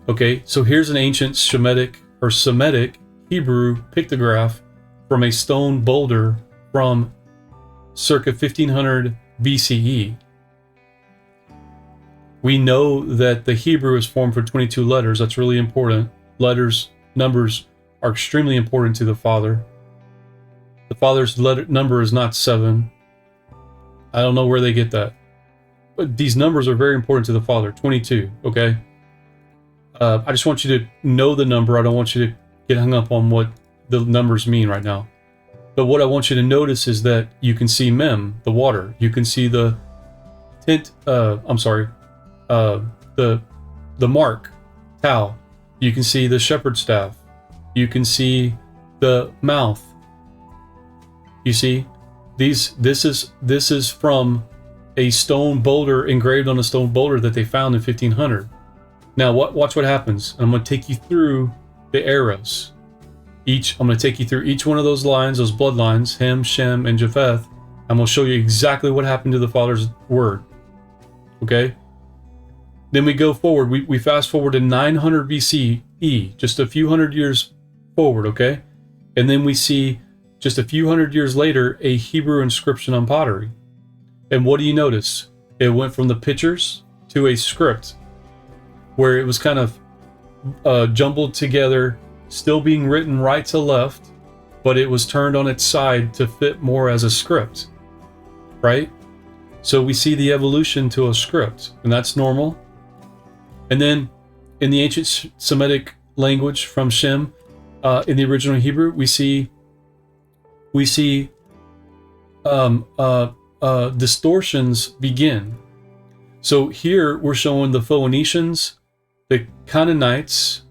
Okay, so here's an ancient Shemitic or Semitic Hebrew pictograph from a stone boulder from circa 1500 BCE. We know that the Hebrew is formed from 22 letters. That's really important. Numbers are extremely important to the Father. The Father's number is not 7. I don't know where they get that. But these numbers are very important to the Father. 22, okay? I just want you to know the number. I don't want you to get hung up on what the numbers mean right now. But what I want you to notice is that you can see Mem, the water. You can see the mark, Tau. You can see the shepherd's staff. You can see the mouth. You see, this is from a stone boulder, engraved on a stone boulder that they found in 1500. Now, watch what happens. I'm going to take you through the arrows. I'm going to take you through each one of those lines, those bloodlines, Ham, Shem, and Japheth. I'm going to show you exactly what happened to the Father's word. Okay? Then we go forward. We fast forward to 900 BCE, just a few hundred years forward, okay? And then we see, just a few hundred years later, a Hebrew inscription on pottery. And what do you notice? It went from the pictures to a script, where it was kind of jumbled together, still being written right to left, but it was turned on its side to fit more as a script, right? So we see the evolution to a script, and that's normal. And then in the ancient Semitic language from Shem, in the original Hebrew, we see distortions begin. So here we're showing the Phoenicians, the Canaanites,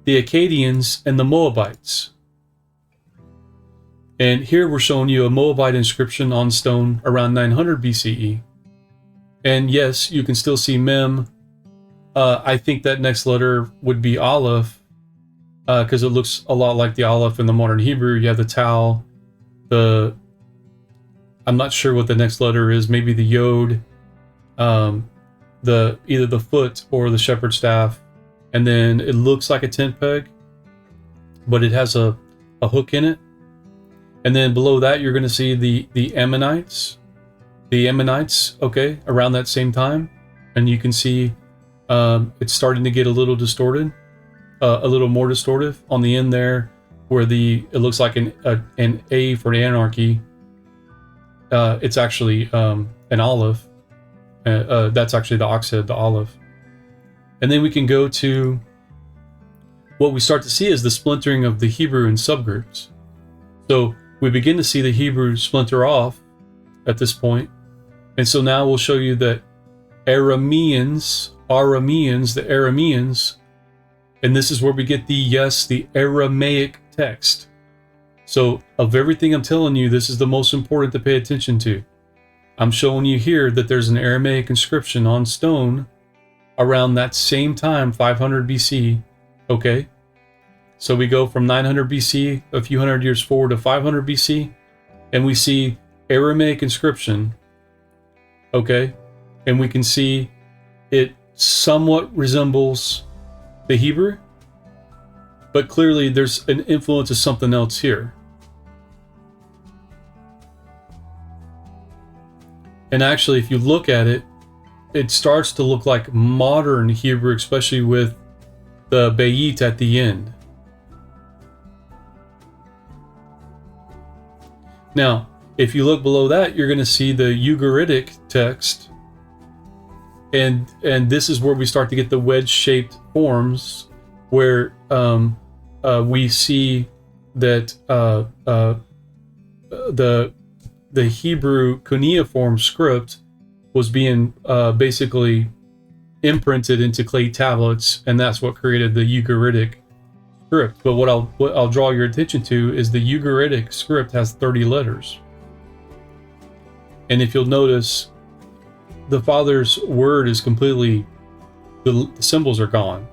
the Akkadians, and the Moabites. And here we're showing you a Moabite inscription on stone around 900 BCE. And yes, you can still see Mem, I think that next letter would be Aleph, because it looks a lot like the Aleph in the modern Hebrew. You have the Tau, I'm not sure what the next letter is, maybe the Yod, either the foot or the shepherd's staff, and then it looks like a tent peg, but it has a hook in it. And then below that, you're going to see the Ammonites, okay, around that same time, and you can see it's starting to get a little distorted, a little more distortive on the end there, where it looks like an A for an anarchy. It's actually an Aleph. That's actually the ox head, the Aleph. And then we can go to what we start to see is the splintering of the Hebrew in subgroups. So we begin to see the Hebrew splinter off at this point. And so now we'll show you that the Arameans, and this is where we get the Aramaic text. So of everything I'm telling you, this is the most important to pay attention to. I'm showing you here that there's an Aramaic inscription on stone around that same time, 500 BC, okay? So we go from 900 BC, a few hundred years forward to 500 BC, and we see Aramaic inscription, okay? And we can see it somewhat resembles the Hebrew, but clearly there's an influence of something else here. And actually, if you look at it, it starts to look like modern Hebrew, especially with the Bayit at the end. Now, if you look below that, you're going to see the Ugaritic text, and this is where we start to get the wedge-shaped forms, where we see that the Hebrew cuneiform script was being basically imprinted into clay tablets, and that's what created the Ugaritic script. But what I'll draw your attention to is the Ugaritic script has 30 letters. And if you'll notice, the Father's word is completely, the symbols are gone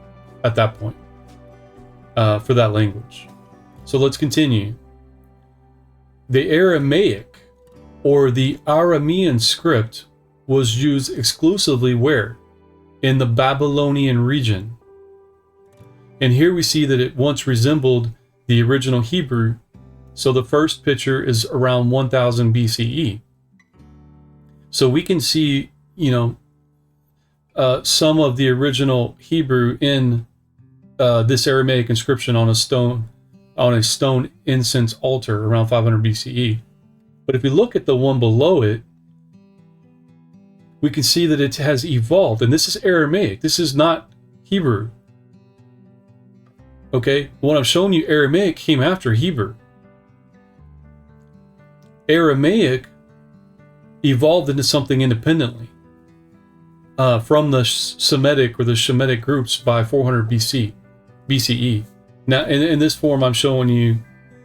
at that point for that language. So let's continue. The Aramaic, or the Aramean script, was used exclusively where? In the Babylonian region. And here we see that it once resembled the original Hebrew. So the first picture is around 1000 BCE. So we can see, some of the original Hebrew in this Aramaic inscription on a stone incense altar around 500 BCE. But if we look at the one below it, we can see that it has evolved. And this is Aramaic. This is not Hebrew. Okay? What I'm showing you, Aramaic came after Hebrew. Aramaic evolved into something independently from the Semitic or the Shemitic groups by 400 BCE. Now, in this form, I'm showing you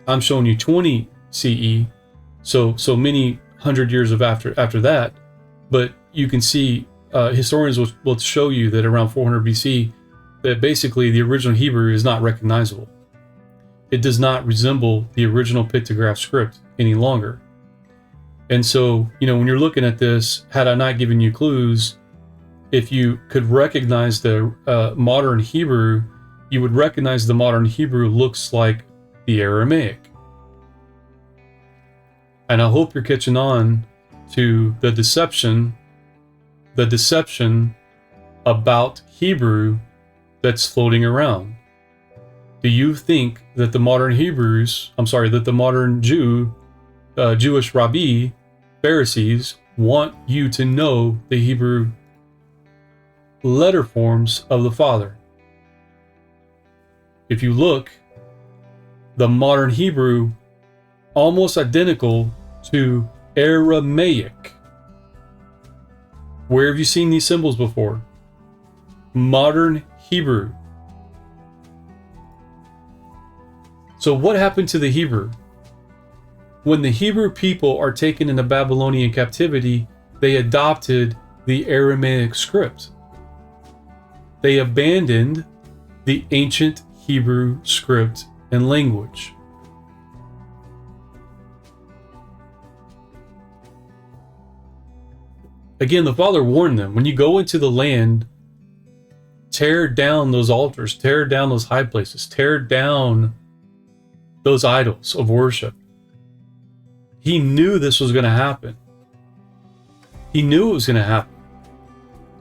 20 CE. So many hundred years of after that, but you can see historians will show you that around 400 BC, that basically the original Hebrew is not recognizable. It does not resemble the original pictograph script any longer. And so, when you're looking at this, had I not given you clues, if you could recognize the modern Hebrew, you would recognize the modern Hebrew looks like the Aramaic. And I hope you're catching on to the deception about Hebrew that's floating around. Do you think that the modern Jewish Rabbi, Pharisees, want you to know the Hebrew letter forms of the Father? If you look, the modern Hebrew almost identical to Aramaic. Where have you seen these symbols before? Modern Hebrew. So what happened to the Hebrew? When the Hebrew people are taken into Babylonian captivity, they adopted the Aramaic script. They abandoned the ancient Hebrew script and language. Again, the Father warned them, when you go into the land, tear down those altars, tear down those high places, tear down those idols of worship. He knew this was going to happen. He knew it was going to happen.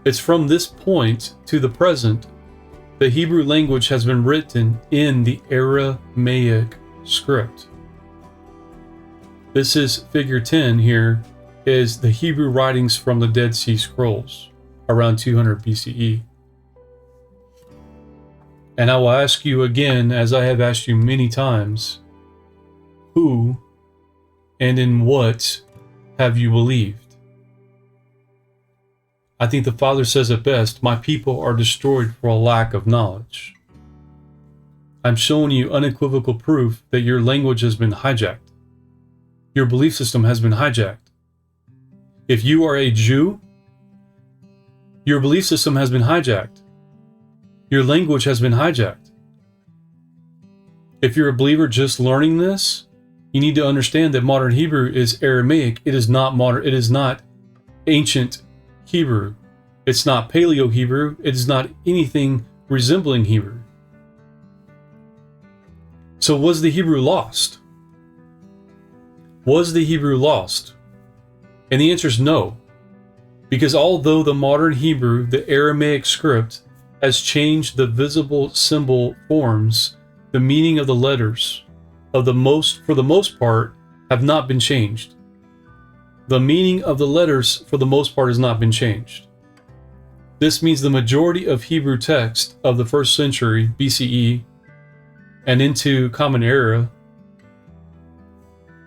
It's from this point to the present, the Hebrew language has been written in the Aramaic script. This is figure 10 here, is the Hebrew writings from the Dead Sea Scrolls around 200 BCE. And I will ask you again, as I have asked you many times, who and in what have you believed? I think the Father says it best, my people are destroyed for a lack of knowledge. I'm showing you unequivocal proof that your language has been hijacked. Your belief system has been hijacked. If you are a Jew, your belief system has been hijacked. Your language has been hijacked. If you're a believer just learning this, you need to understand that modern Hebrew is Aramaic. It is not modern. It is not ancient Hebrew. It's not Paleo Hebrew. It is not anything resembling Hebrew. So was the Hebrew lost? Was the Hebrew lost? And the answer is no. Because although the modern Hebrew, the Aramaic script, has changed the visible symbol forms, the meaning of the letters for the most part, have not been changed. The meaning of the letters, for the most part, has not been changed. This means the majority of Hebrew text of the 1st century BCE and into Common Era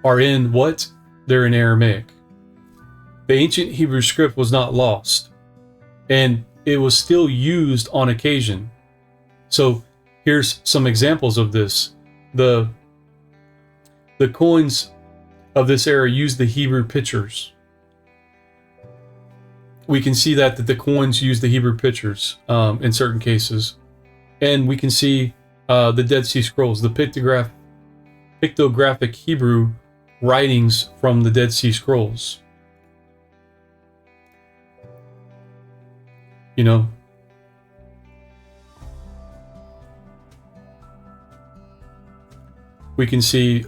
are in what? They're in Aramaic. The ancient Hebrew script was not lost, and it was still used on occasion. So here's some examples of this. The coins of this era used the Hebrew pictures. We can see that the coins use the Hebrew pictures in certain cases. And we can see the Dead Sea Scrolls, the pictographic Hebrew writings from the Dead Sea Scrolls. You know, we can see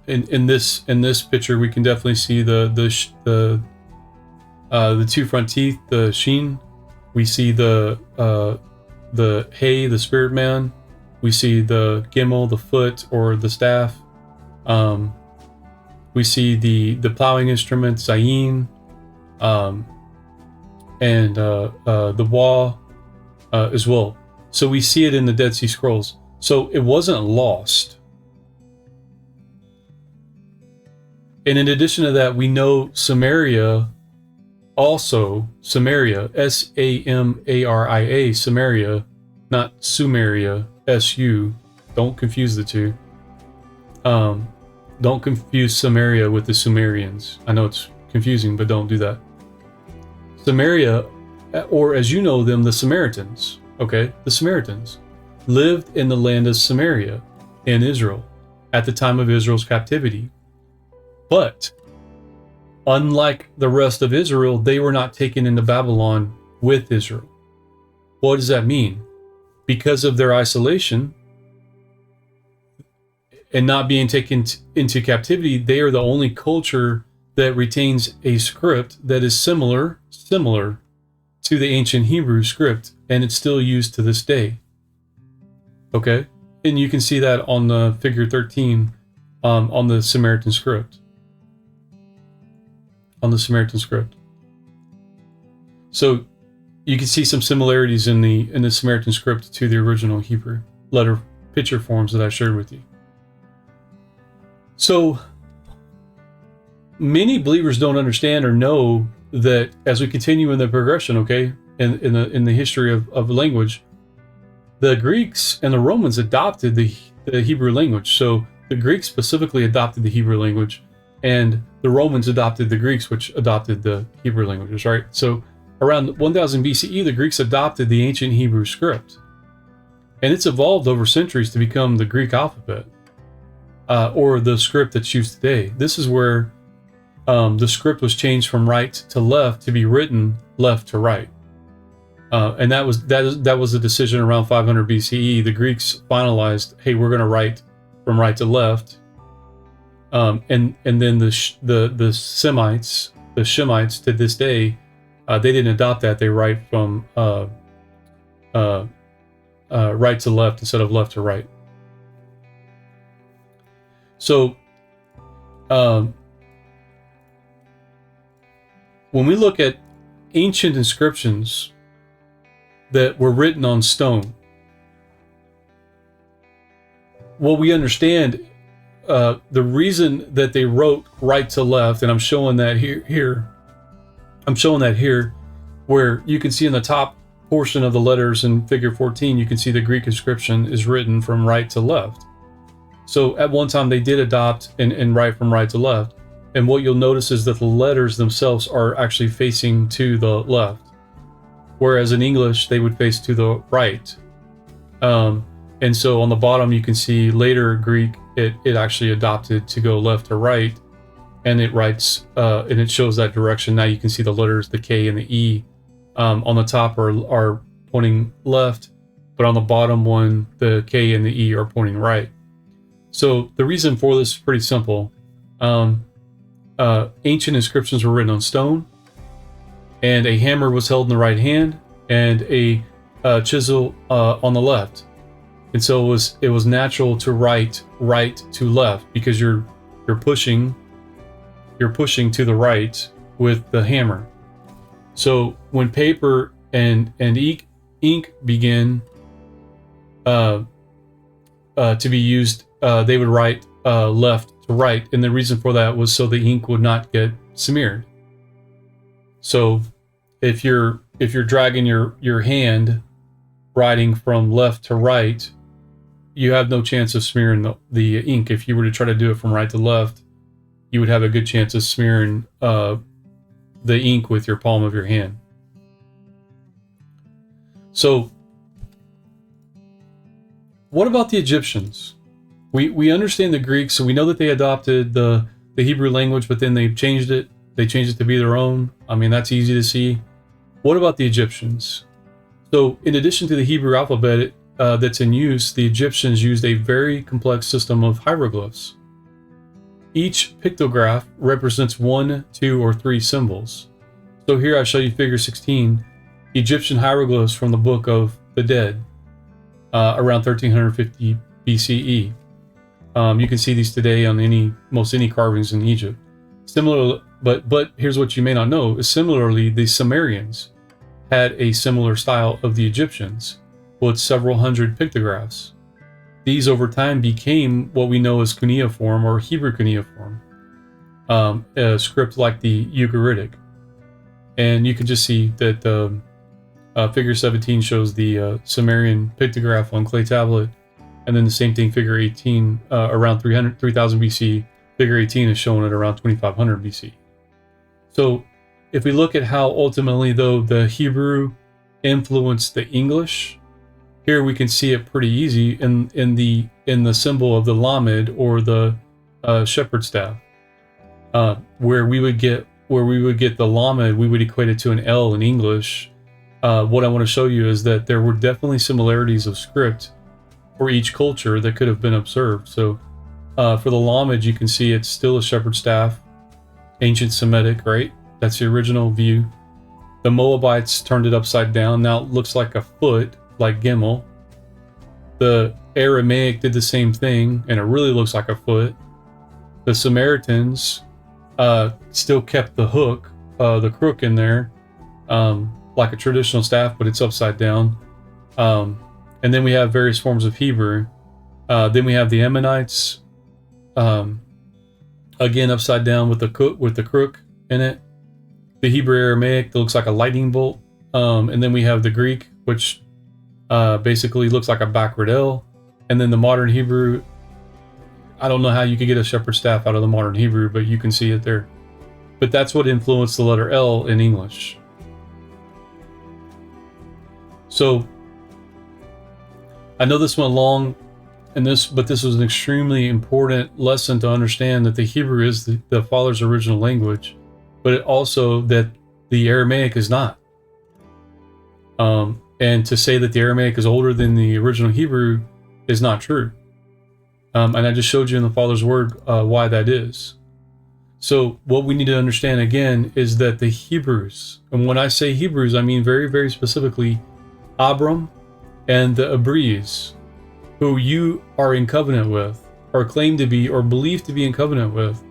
in this picture we can definitely see the two front teeth, the sheen. We see the hay, the spirit man. We see the gimel, the foot or the staff. We see the plowing instrument, zayin. And the wall as well. So we see it in the Dead Sea Scrolls. So it wasn't lost. And in addition to that, we know Samaria, S-A-M-A-R-I-A, Samaria, not Sumeria, S-U. Don't confuse the two. Don't confuse Samaria with the Sumerians. I know it's confusing, but don't do that. Samaria, or as you know them, the Samaritans, okay? The Samaritans lived in the land of Samaria in Israel at the time of Israel's captivity. But unlike the rest of Israel, they were not taken into Babylon with Israel. What does that mean? Because of their isolation and not being taken into captivity, they are the only culture that retains a script that is similar to the ancient Hebrew script, and it's still used to this day. Okay? And you can see that on the figure 13 on the Samaritan script. On the Samaritan script. So you can see some similarities in the Samaritan script to the original Hebrew letter picture forms that I shared with you. So many believers don't understand or know that as we continue in the progression, okay, in the history of language, the Greeks and the Romans adopted the Hebrew language. So the Greeks specifically adopted the Hebrew language, and the Romans adopted the Greeks, which adopted the Hebrew languages, right? So Around 1000 BCE, the Greeks adopted the ancient Hebrew script, and it's evolved over centuries to become the Greek alphabet, or the script that's used today. This is where the script was changed from right to left to be written left to right, and that was a decision around 500 BCE. The Greeks finalized, hey, we're going to write from right to left, and then the Semites, the Shemites, to this day, they didn't adopt that. They write from right to left instead of left to right. So, when we look at ancient inscriptions that were written on stone, what we understand, the reason that they wrote right to left, and I'm showing that here. I'm showing that here, where you can see in the top portion of the letters in figure 14, you can see the Greek inscription is written from right to left. So at one time they did adopt and write from right to left. And what you'll notice is that the letters themselves are actually facing to the left, whereas in English they would face to the right. And so on the bottom you can see later Greek, it actually adopted to go left to right, and it writes and it shows that direction. Now you can see the letters, the K and the E, on the top are pointing left, but on the bottom one, the K and the E are pointing right. So the reason for this is pretty simple. Ancient inscriptions were written on stone, and a hammer was held in the right hand and a chisel on the left. And so it was natural to write right to left, because you're pushing to the right with the hammer. So when paper and ink began to be used, they would write left to right, and the reason for that was so the ink would not get smeared. So if you're dragging your hand writing from left to right, you have no chance of smearing the ink. If you were to try to do it from right to left, you would have a good chance of smearing the ink with your palm of your hand. So what about the Egyptians? We understand the Greeks, so we know that they adopted the Hebrew language, but then they changed it. They changed it to be their own. I mean, that's easy to see. What about the Egyptians? So in addition to the Hebrew alphabet that's in use, the Egyptians used a very complex system of hieroglyphs. Each pictograph represents 1, 2, or 3 symbols. So here I show you figure 16, Egyptian hieroglyphs from the Book of the Dead, around 1350 BCE. You can see these today on most any carvings in Egypt. Similar, but here's what you may not know, is similarly the Sumerians had a similar style of the Egyptians, with several hundred pictographs. These over time became what we know as cuneiform or Hebrew cuneiform, a script like the Ugaritic. And you can just see that figure 17 shows the Sumerian pictograph on clay tablet, and then the same thing, figure 18, around 3000 BC, figure 18 is shown at around 2500 BC. So if we look at how ultimately, though, the Hebrew influenced the English, here we can see it pretty easy in the symbol of the Lamed, or the shepherd staff, where we would get the Lamed, we would equate it to an L in English. What I want to show you is that there were definitely similarities of script for each culture that could have been observed. So for the Lamed, you can see it's still a shepherd staff, ancient Semitic, right? That's the original view. The Moabites turned it upside down. Now it looks like a foot, like Gimel. The Aramaic did the same thing, and it really looks like a foot. The Samaritans still kept the hook, the crook in there, like a traditional staff, but it's upside down. And then we have various forms of Hebrew. Then we have the Ammonites, again upside down with the crook in it. The Hebrew Aramaic that looks like a lightning bolt, and then we have the Greek, which basically looks like a backward L, and then the modern Hebrew. I don't know how you could get a shepherd staff out of the modern Hebrew, but you can see it there. But that's what influenced the letter L in English. So I know this went long, but this was an extremely important lesson to understand that the Hebrew is the Father's original language, but it also that the Aramaic is not. And to say that the Aramaic is older than the original Hebrew is not true. And I just showed you in the Father's Word why that is. So what we need to understand again is that the Hebrews, and when I say Hebrews, I mean very, very specifically Abram and the Hebrews, who you are in covenant with, or claim to be, or believe to be in covenant with,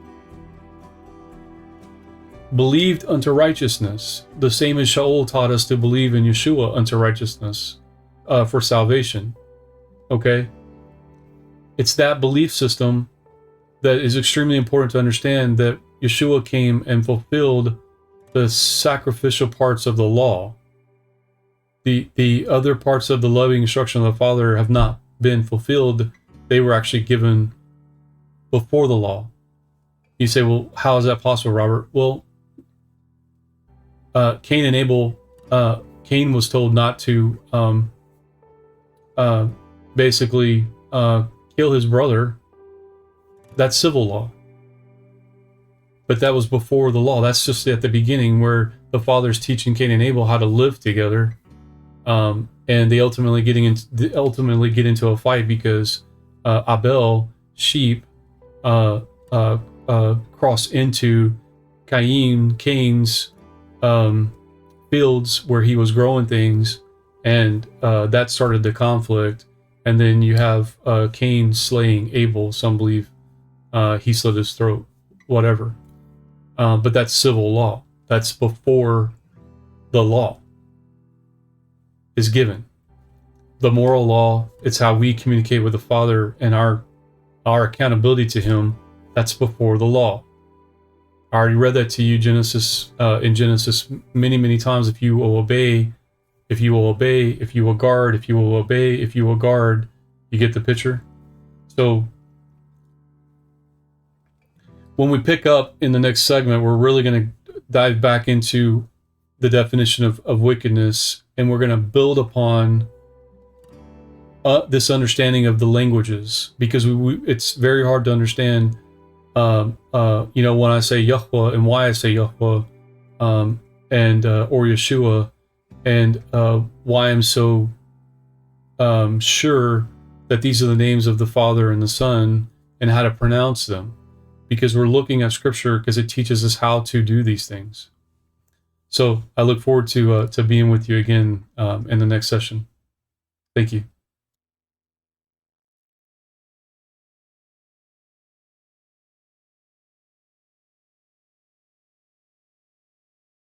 believed unto righteousness, the same as Shaul taught us to believe in Yeshua unto righteousness for salvation. Okay? It's that belief system that is extremely important to understand, that Yeshua came and fulfilled the sacrificial parts of the law. The other parts of the loving instruction of the Father have not been fulfilled. They were actually given before the law. You say, well, how is that possible, Robert? Well, Cain and Abel, Cain was told not to basically kill his brother. That's civil law. But that was before the law. That's just at the beginning, where the Father's teaching Cain and Abel how to live together. And they ultimately get into a fight because Abel sheep cross into Cain's fields where he was growing things, and that started the conflict. And then you have Cain slaying Abel. Some believe he slit his throat, whatever. But that's civil law. That's before the law is given. The moral law, it's how we communicate with the Father and our accountability to Him. That's before the law. I already read that to you, in Genesis many, many times. If you will obey, if you will obey, if you will guard, if you will obey, if you will guard. You get the picture? So when we pick up in the next segment, we're really going to dive back into the definition of wickedness, and we're going to build upon this understanding of the languages, because it's very hard to understand, when I say Yahweh and why I say Yahweh, or Yeshua, and why I'm so sure that these are the names of the Father and the Son, and how to pronounce them, because we're looking at Scripture because it teaches us how to do these things. So I look forward to being with you again in the next session. Thank you.